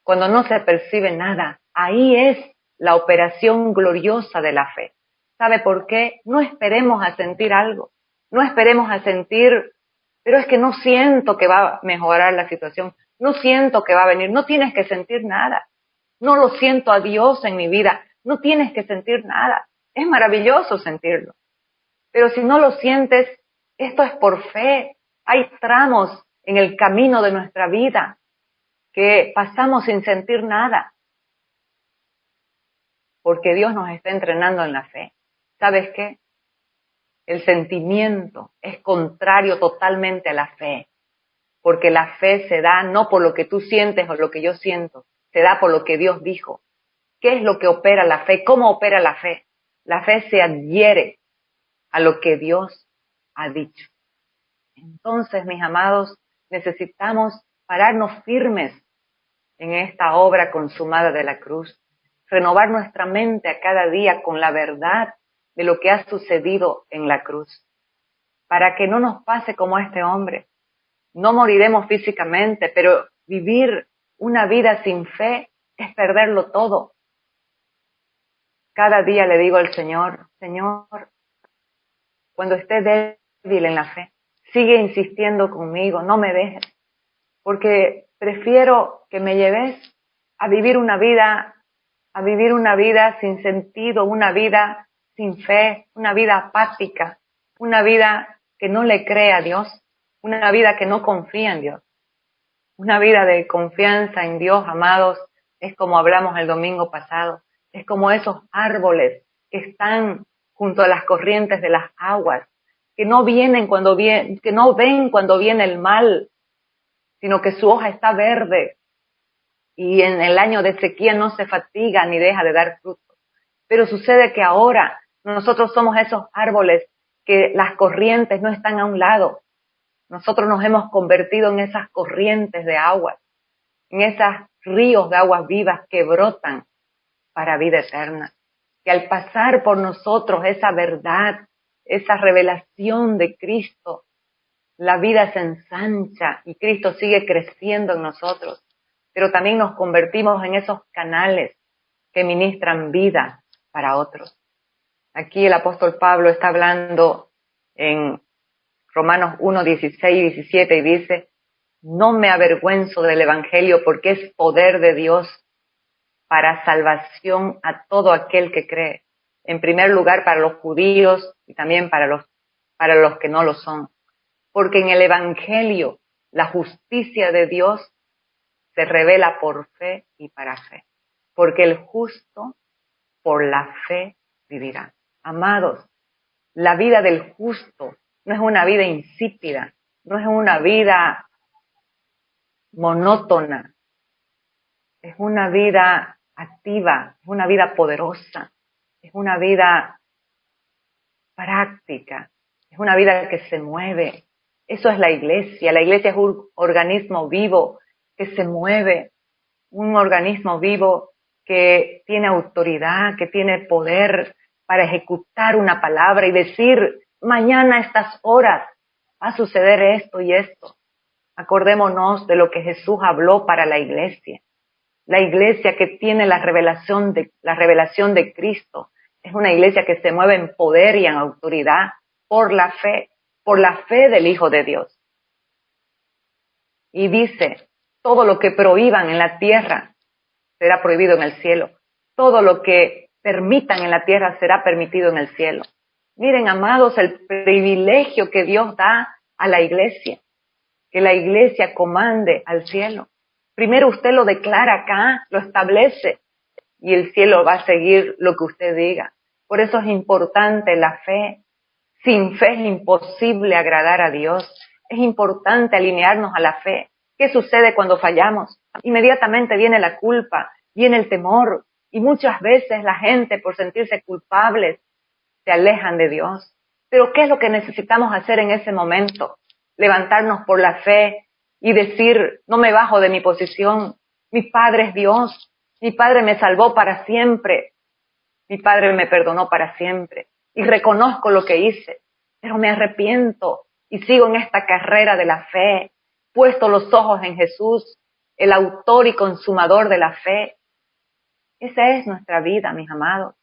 cuando no se percibe nada. Ahí es la operación gloriosa de la fe. ¿Sabe por qué? No esperemos a sentir algo, no esperemos a sentir, pero es que no siento que va a mejorar la situación, no siento que va a venir. No tienes que sentir nada, no lo siento a Dios en mi vida, no tienes que sentir nada. Es maravilloso sentirlo, pero si no lo sientes, esto es por fe. Hay tramos en el camino de nuestra vida que pasamos sin sentir nada, porque Dios nos está entrenando en la fe. ¿Sabes qué? El sentimiento es contrario totalmente a la fe, porque la fe se da no por lo que tú sientes o lo que yo siento, se da por lo que Dios dijo. ¿Qué es lo que opera la fe? ¿Cómo opera la fe? La fe se adhiere a lo que Dios ha dicho. Entonces, mis amados, necesitamos pararnos firmes en esta obra consumada de la cruz, renovar nuestra mente a cada día con la verdad de lo que ha sucedido en la cruz, para que no nos pase como a este hombre. No moriremos físicamente, pero vivir una vida sin fe es perderlo todo. Cada día le digo al Señor, Señor, cuando esté débil en la fe, sigue insistiendo conmigo, no me dejes, porque prefiero que me lleves a vivir una vida sin sentido, una vida sin fe, una vida apática, una vida que no le cree a Dios. una vida que no confía en Dios. Una vida de confianza en Dios, amados, es como hablamos el domingo pasado, es como esos árboles que están junto a las corrientes de las aguas, que no ven cuando viene el mal, sino que su hoja está verde y en el año de sequía no se fatiga ni deja de dar fruto. Pero sucede que ahora nosotros somos esos árboles que las corrientes no están a un lado. Nosotros nos hemos convertido en esas corrientes de agua, en esos ríos de aguas vivas que brotan para vida eterna. Que al pasar por nosotros esa verdad, esa revelación de Cristo, la vida se ensancha y Cristo sigue creciendo en nosotros. Pero también nos convertimos en esos canales que ministran vida para otros. Aquí el apóstol Pablo está hablando en Romanos 1, 16 y 17 y dice: no me avergüenzo del evangelio porque es poder de Dios para salvación a todo aquel que cree. En primer lugar para los judíos y también para los que no lo son. Porque en el evangelio la justicia de Dios se revela por fe y para fe. Porque el justo por la fe vivirá. Amados, la vida del justo no es una vida insípida, no es una vida monótona, es una vida activa, es una vida poderosa, es una vida práctica, es una vida que se mueve. Eso es la iglesia es un organismo vivo que se mueve, un organismo vivo que tiene autoridad, que tiene poder para ejecutar una palabra y decir: mañana a estas horas va a suceder esto y esto. Acordémonos de lo que Jesús habló para la iglesia. La iglesia que tiene la revelación de Cristo es una iglesia que se mueve en poder y en autoridad por la fe del Hijo de Dios. Y dice: todo lo que prohíban en la tierra será prohibido en el cielo. Todo lo que permitan en la tierra será permitido en el cielo. Miren, amados, el privilegio que Dios da a la iglesia, que la iglesia comande al cielo. Primero usted lo declara acá, lo establece, y el cielo va a seguir lo que usted diga. Por eso es importante la fe. Sin fe es imposible agradar a Dios. Es importante alinearnos a la fe. ¿Qué sucede cuando fallamos? Inmediatamente viene la culpa, viene el temor, y muchas veces la gente, por sentirse culpables, se alejan de Dios. Pero ¿qué es lo que necesitamos hacer en ese momento? Levantarnos por la fe y decir: no me bajo de mi posición. Mi Padre es Dios. Mi Padre me salvó para siempre. Mi Padre me perdonó para siempre. Y reconozco lo que hice, pero me arrepiento y sigo en esta carrera de la fe, puesto los ojos en Jesús, el autor y consumador de la fe. Esa es nuestra vida, mis amados.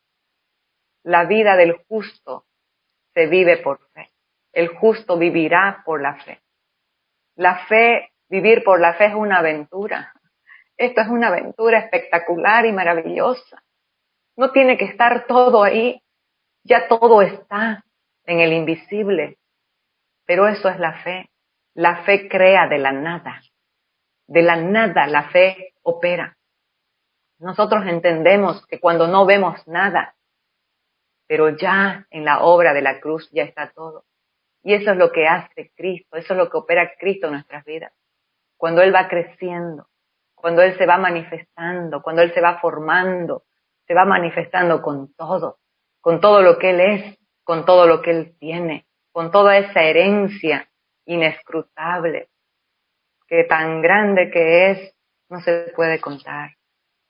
La vida del justo se vive por fe. El justo vivirá por la fe. La fe, vivir por la fe es una aventura. Esto es una aventura espectacular y maravillosa. No tiene que estar todo ahí. Ya todo está en el invisible. Pero eso es la fe. La fe crea de la nada. De la nada la fe opera. Nosotros entendemos que cuando no vemos nada, pero ya en la obra de la cruz ya está todo. Y eso es lo que hace Cristo, eso es lo que opera Cristo en nuestras vidas. Cuando Él va creciendo, cuando Él se va manifestando, cuando Él se va formando, se va manifestando con todo lo que Él es, con todo lo que Él tiene, con toda esa herencia inescrutable, que tan grande que es, no se puede contar.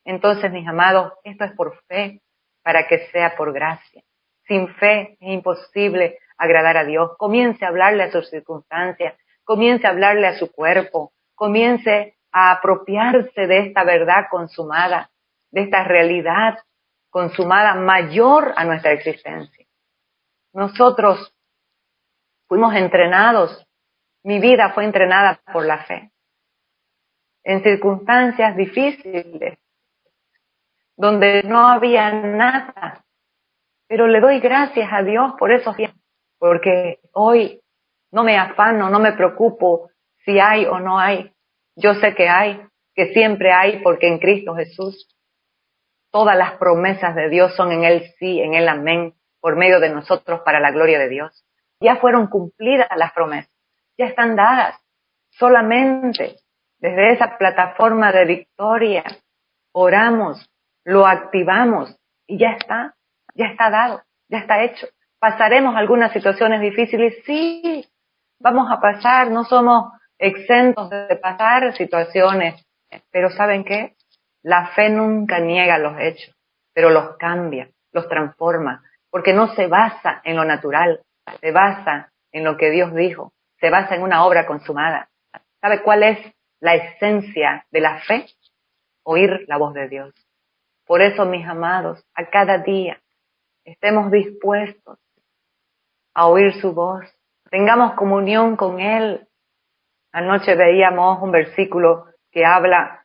Entonces, mis amados, esto es por fe, para que sea por gracia. Sin fe es imposible agradar a Dios. Comience a hablarle a sus circunstancias, comience a hablarle a su cuerpo, comience a apropiarse de esta verdad consumada, de esta realidad consumada mayor a nuestra existencia. Nosotros fuimos entrenados, mi vida fue entrenada por la fe. En circunstancias difíciles, donde no había nada, pero le doy gracias a Dios por esos días, porque hoy No me afano, no me preocupo si hay o no hay. Yo sé que hay, que siempre hay, porque en Cristo Jesús todas las promesas de Dios son en Él sí, en Él amén, por medio de nosotros para la gloria de Dios. Ya fueron cumplidas las promesas, ya están dadas. Solamente desde esa plataforma de victoria oramos, lo activamos y ya está dado, ya está hecho. ¿Pasaremos algunas situaciones difíciles? Sí, vamos a pasar, no somos exentos de pasar situaciones, pero ¿saben qué? La fe nunca niega los hechos, pero los cambia, los transforma, porque no se basa en lo natural, se basa en lo que Dios dijo, se basa en una obra consumada. ¿Sabe cuál es la esencia de la fe? Oír la voz de Dios. Por eso, mis amados, a cada día estemos dispuestos a oír su voz, tengamos comunión con Él. Anoche veíamos un versículo que habla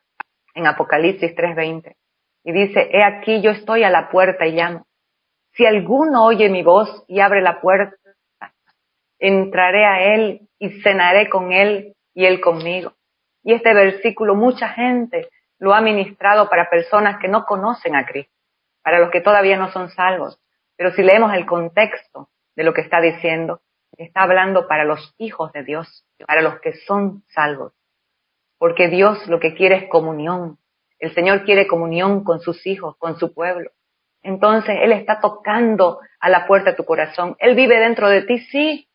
en Apocalipsis 3:20 y dice: he aquí yo estoy a la puerta y llamo. Si alguno oye mi voz y abre la puerta, entraré a Él y cenaré con Él y Él conmigo. Y este versículo mucha gente lo ha ministrado para personas que no conocen a Cristo, para los que todavía no son salvos. Pero si leemos el contexto de lo que está diciendo, está hablando para los hijos de Dios, para los que son salvos. Porque Dios lo que quiere es comunión. El Señor quiere comunión con sus hijos, con su pueblo. Entonces Él está tocando a la puerta de tu corazón. Él vive dentro de ti, sí,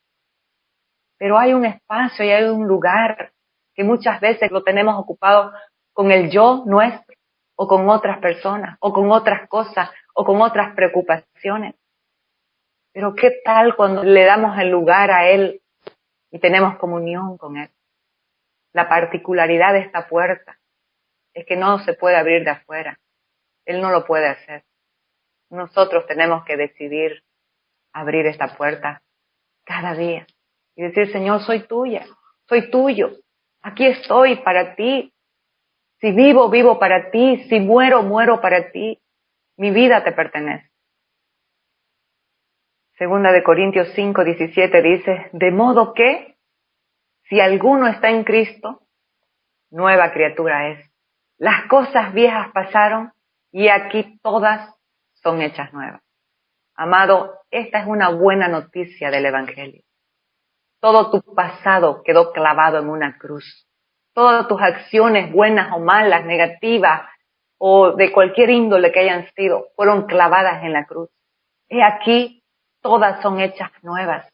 pero hay un espacio y hay un lugar que muchas veces lo tenemos ocupado con el yo nuestro, o con otras personas, o con otras cosas, o con otras preocupaciones. Pero ¿qué tal cuando le damos el lugar a Él y tenemos comunión con Él? La particularidad de esta puerta es que no se puede abrir de afuera. Él no lo puede hacer. Nosotros tenemos que decidir abrir esta puerta cada día y decir: Señor, soy tuya, soy tuyo. Aquí estoy para ti. Si vivo, vivo para ti. Si muero, muero para ti. Mi vida te pertenece. Segunda de Corintios 5:17 dice: de modo que, si alguno está en Cristo, nueva criatura es. Las cosas viejas pasaron y aquí todas son hechas nuevas. Amado, esta es una buena noticia del Evangelio. Todo tu pasado quedó clavado en una cruz. Todas tus acciones, buenas o malas, negativas o de cualquier índole que hayan sido, fueron clavadas en la cruz. He aquí, todas son hechas nuevas.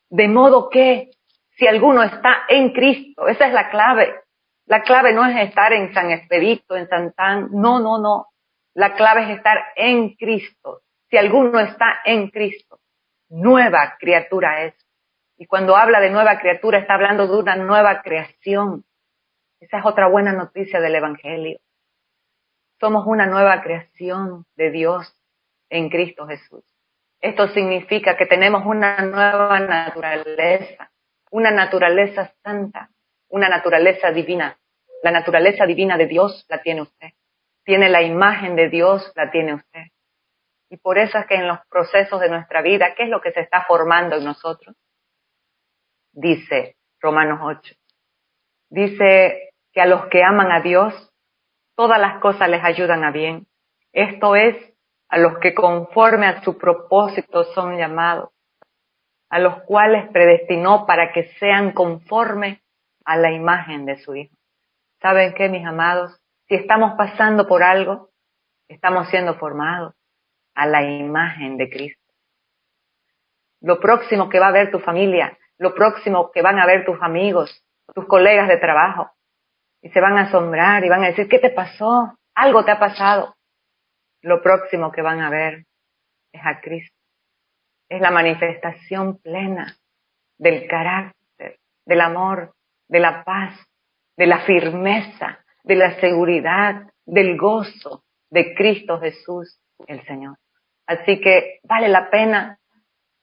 De modo que, si alguno está en Cristo, esa es la clave. La clave no es estar en San Expedito, en Santán, no. La clave es estar en Cristo. Si alguno está en Cristo, nueva criatura es. Y cuando habla de nueva criatura, está hablando de una nueva creación. Esa es otra buena noticia del Evangelio. Somos una nueva creación de Dios en Cristo Jesús. Esto significa que tenemos una nueva naturaleza, una naturaleza santa, una naturaleza divina. La naturaleza divina de Dios la tiene usted. Tiene la imagen de Dios, la tiene usted. Y por eso es que en los procesos de nuestra vida, ¿qué es lo que se está formando en nosotros? Dice Romanos 8. Dice que a los que aman a Dios, todas las cosas les ayudan a bien. Esto es, a los que conforme a su propósito son llamados, a los cuales predestinó para que sean conforme a la imagen de su Hijo. ¿Saben qué, mis amados? Si estamos pasando por algo, estamos siendo formados a la imagen de Cristo. Lo próximo que va a ver tu familia, lo próximo que van a ver tus amigos, tus colegas de trabajo, y se van a asombrar y van a decir: ¿qué te pasó? Algo te ha pasado. Lo próximo que van a ver es a Cristo. Es la manifestación plena del carácter, del amor, de la paz, de la firmeza, de la seguridad, del gozo de Cristo Jesús, el Señor. Así que vale la pena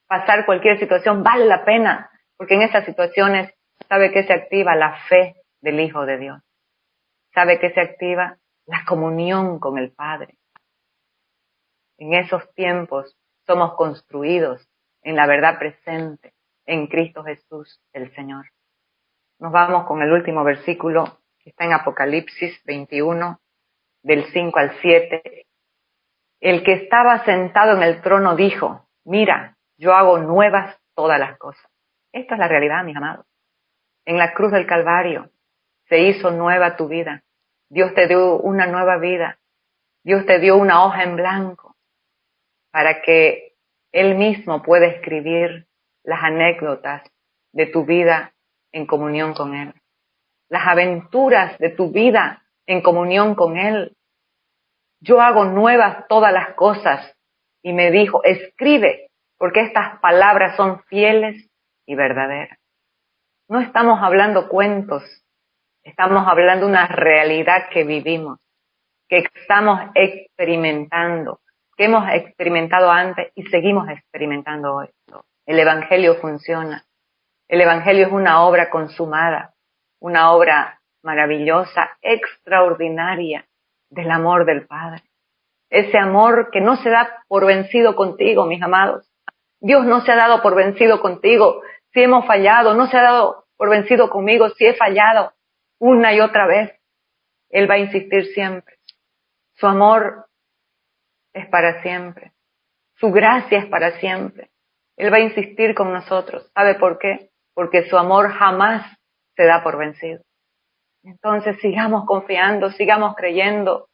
pasar cualquier situación, vale la pena, porque en esas situaciones, ¿sabe qué se activa? La fe del Hijo de Dios. ¿Sabe qué se activa? La comunión con el Padre. En esos tiempos somos construidos en la verdad presente, en Cristo Jesús el Señor. Nos vamos con el último versículo que está en Apocalipsis 21, del 5 al 7. El que estaba sentado en el trono dijo, mira, yo hago nuevas todas las cosas. Esta es la realidad, mis amados. En la cruz del Calvario se hizo nueva tu vida. Dios te dio una nueva vida. Dios te dio una hoja en blanco para que Él mismo pueda escribir las anécdotas de tu vida en comunión con Él. Las aventuras de tu vida en comunión con Él. Yo hago nuevas todas las cosas. Y me dijo, escribe, porque estas palabras son fieles y verdaderas. No estamos hablando cuentos, estamos hablando una realidad que vivimos, que estamos experimentando, que hemos experimentado antes y seguimos experimentando hoy. El Evangelio funciona. El Evangelio es una obra consumada, una obra maravillosa, extraordinaria del amor del Padre. Ese amor que no se da por vencido contigo, mis amados. Dios no se ha dado por vencido contigo si hemos fallado, no se ha dado por vencido conmigo si he fallado una y otra vez. Él va a insistir siempre. Su amor es para siempre. Su gracia es para siempre. Él va a insistir con nosotros. ¿Sabe por qué? Porque su amor jamás se da por vencido. Entonces sigamos confiando, sigamos creyendo,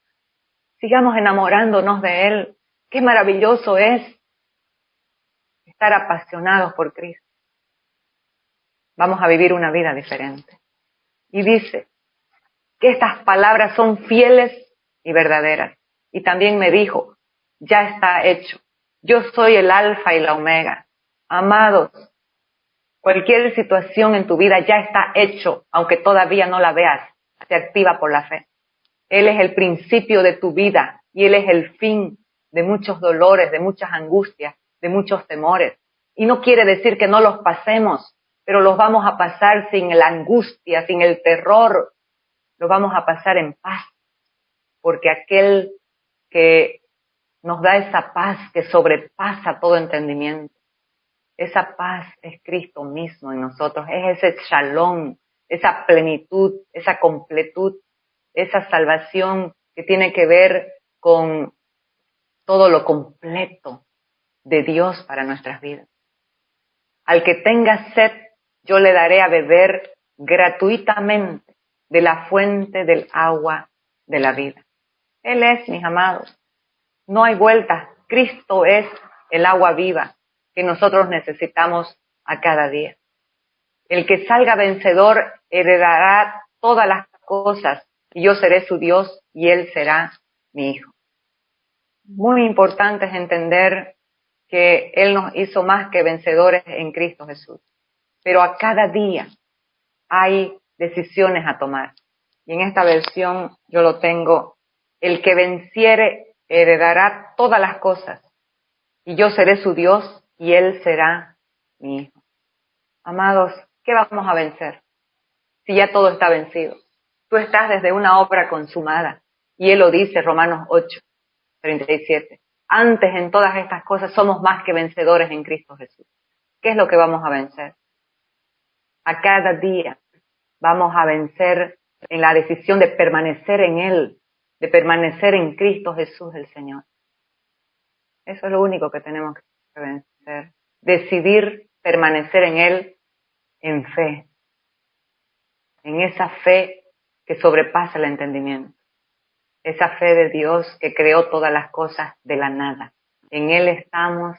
sigamos enamorándonos de Él. Qué maravilloso es estar apasionados por Cristo. Vamos a vivir una vida diferente. Y dice que estas palabras son fieles y verdaderas. Y también me dijo, ya está hecho. Yo soy el alfa y la omega. Amados, cualquier situación en tu vida ya está hecho, aunque todavía no la veas, se activa por la fe. Él es el principio de tu vida y Él es el fin de muchos dolores, de muchas angustias, de muchos temores. Y no quiere decir que no los pasemos, pero los vamos a pasar sin la angustia, sin el terror. Los vamos a pasar en paz, porque aquel que nos da esa paz que sobrepasa todo entendimiento, esa paz es Cristo mismo en nosotros, es ese shalom, esa plenitud, esa completud, esa salvación que tiene que ver con todo lo completo de Dios para nuestras vidas. Al que tenga sed, yo le daré a beber gratuitamente de la fuente del agua de la vida. Él es, mis amados, no hay vuelta. Cristo es el agua viva que nosotros necesitamos a cada día. El que salga vencedor heredará todas las cosas y yo seré su Dios y Él será mi hijo. Muy importante es entender que Él nos hizo más que vencedores en Cristo Jesús. Pero a cada día hay decisiones a tomar. Y en esta versión yo lo tengo, el que venciere heredará todas las cosas y yo seré su Dios y Él será mi hijo. Amados, ¿qué vamos a vencer? Si ya todo está vencido. Tú estás desde una obra consumada. Y Él lo dice, Romanos 8:37. Antes en todas estas cosas somos más que vencedores en Cristo Jesús. ¿Qué es lo que vamos a vencer? A cada día vamos a vencer en la decisión de permanecer en Él, de permanecer en Cristo Jesús el Señor. Eso es lo único que tenemos que vencer. Decidir permanecer en Él en fe. En esa fe que sobrepasa el entendimiento. Esa fe de Dios que creó todas las cosas de la nada. En Él estamos,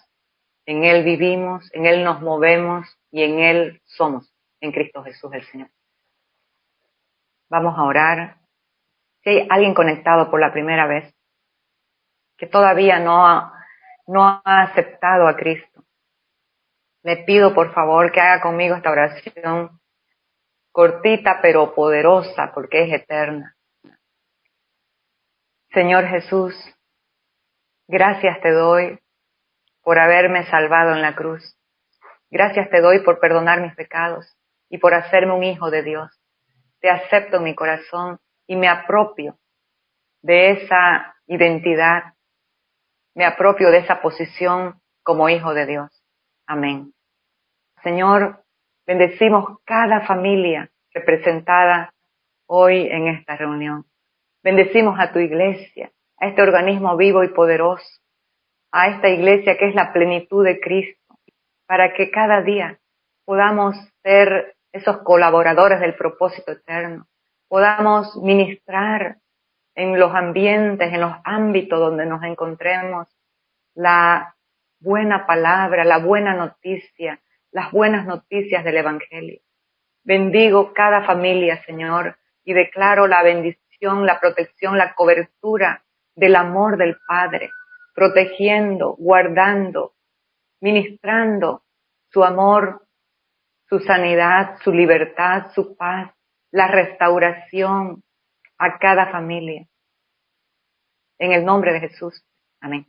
en Él vivimos, en Él nos movemos y en Él somos, en Cristo Jesús el Señor. Vamos a orar. Si hay alguien conectado por la primera vez, que todavía no ha aceptado a Cristo, le pido por favor que haga conmigo esta oración cortita pero poderosa porque es eterna. Señor Jesús, gracias te doy por haberme salvado en la cruz. Gracias te doy por perdonar mis pecados y por hacerme un hijo de Dios. Te acepto en mi corazón y me apropio de esa identidad, me apropio de esa posición como hijo de Dios. Amén. Señor, bendecimos cada familia representada hoy en esta reunión. Bendecimos a tu iglesia, a este organismo vivo y poderoso, a esta iglesia que es la plenitud de Cristo, para que cada día podamos ser esos colaboradores del propósito eterno, podamos ministrar en los ambientes, en los ámbitos donde nos encontremos, la buena palabra, la buena noticia, las buenas noticias del Evangelio. Bendigo cada familia, Señor, y declaro la bendición, la protección, la cobertura del amor del Padre, protegiendo, guardando, ministrando su amor, su sanidad, su libertad, su paz, la restauración a cada familia. En el nombre de Jesús. Amén.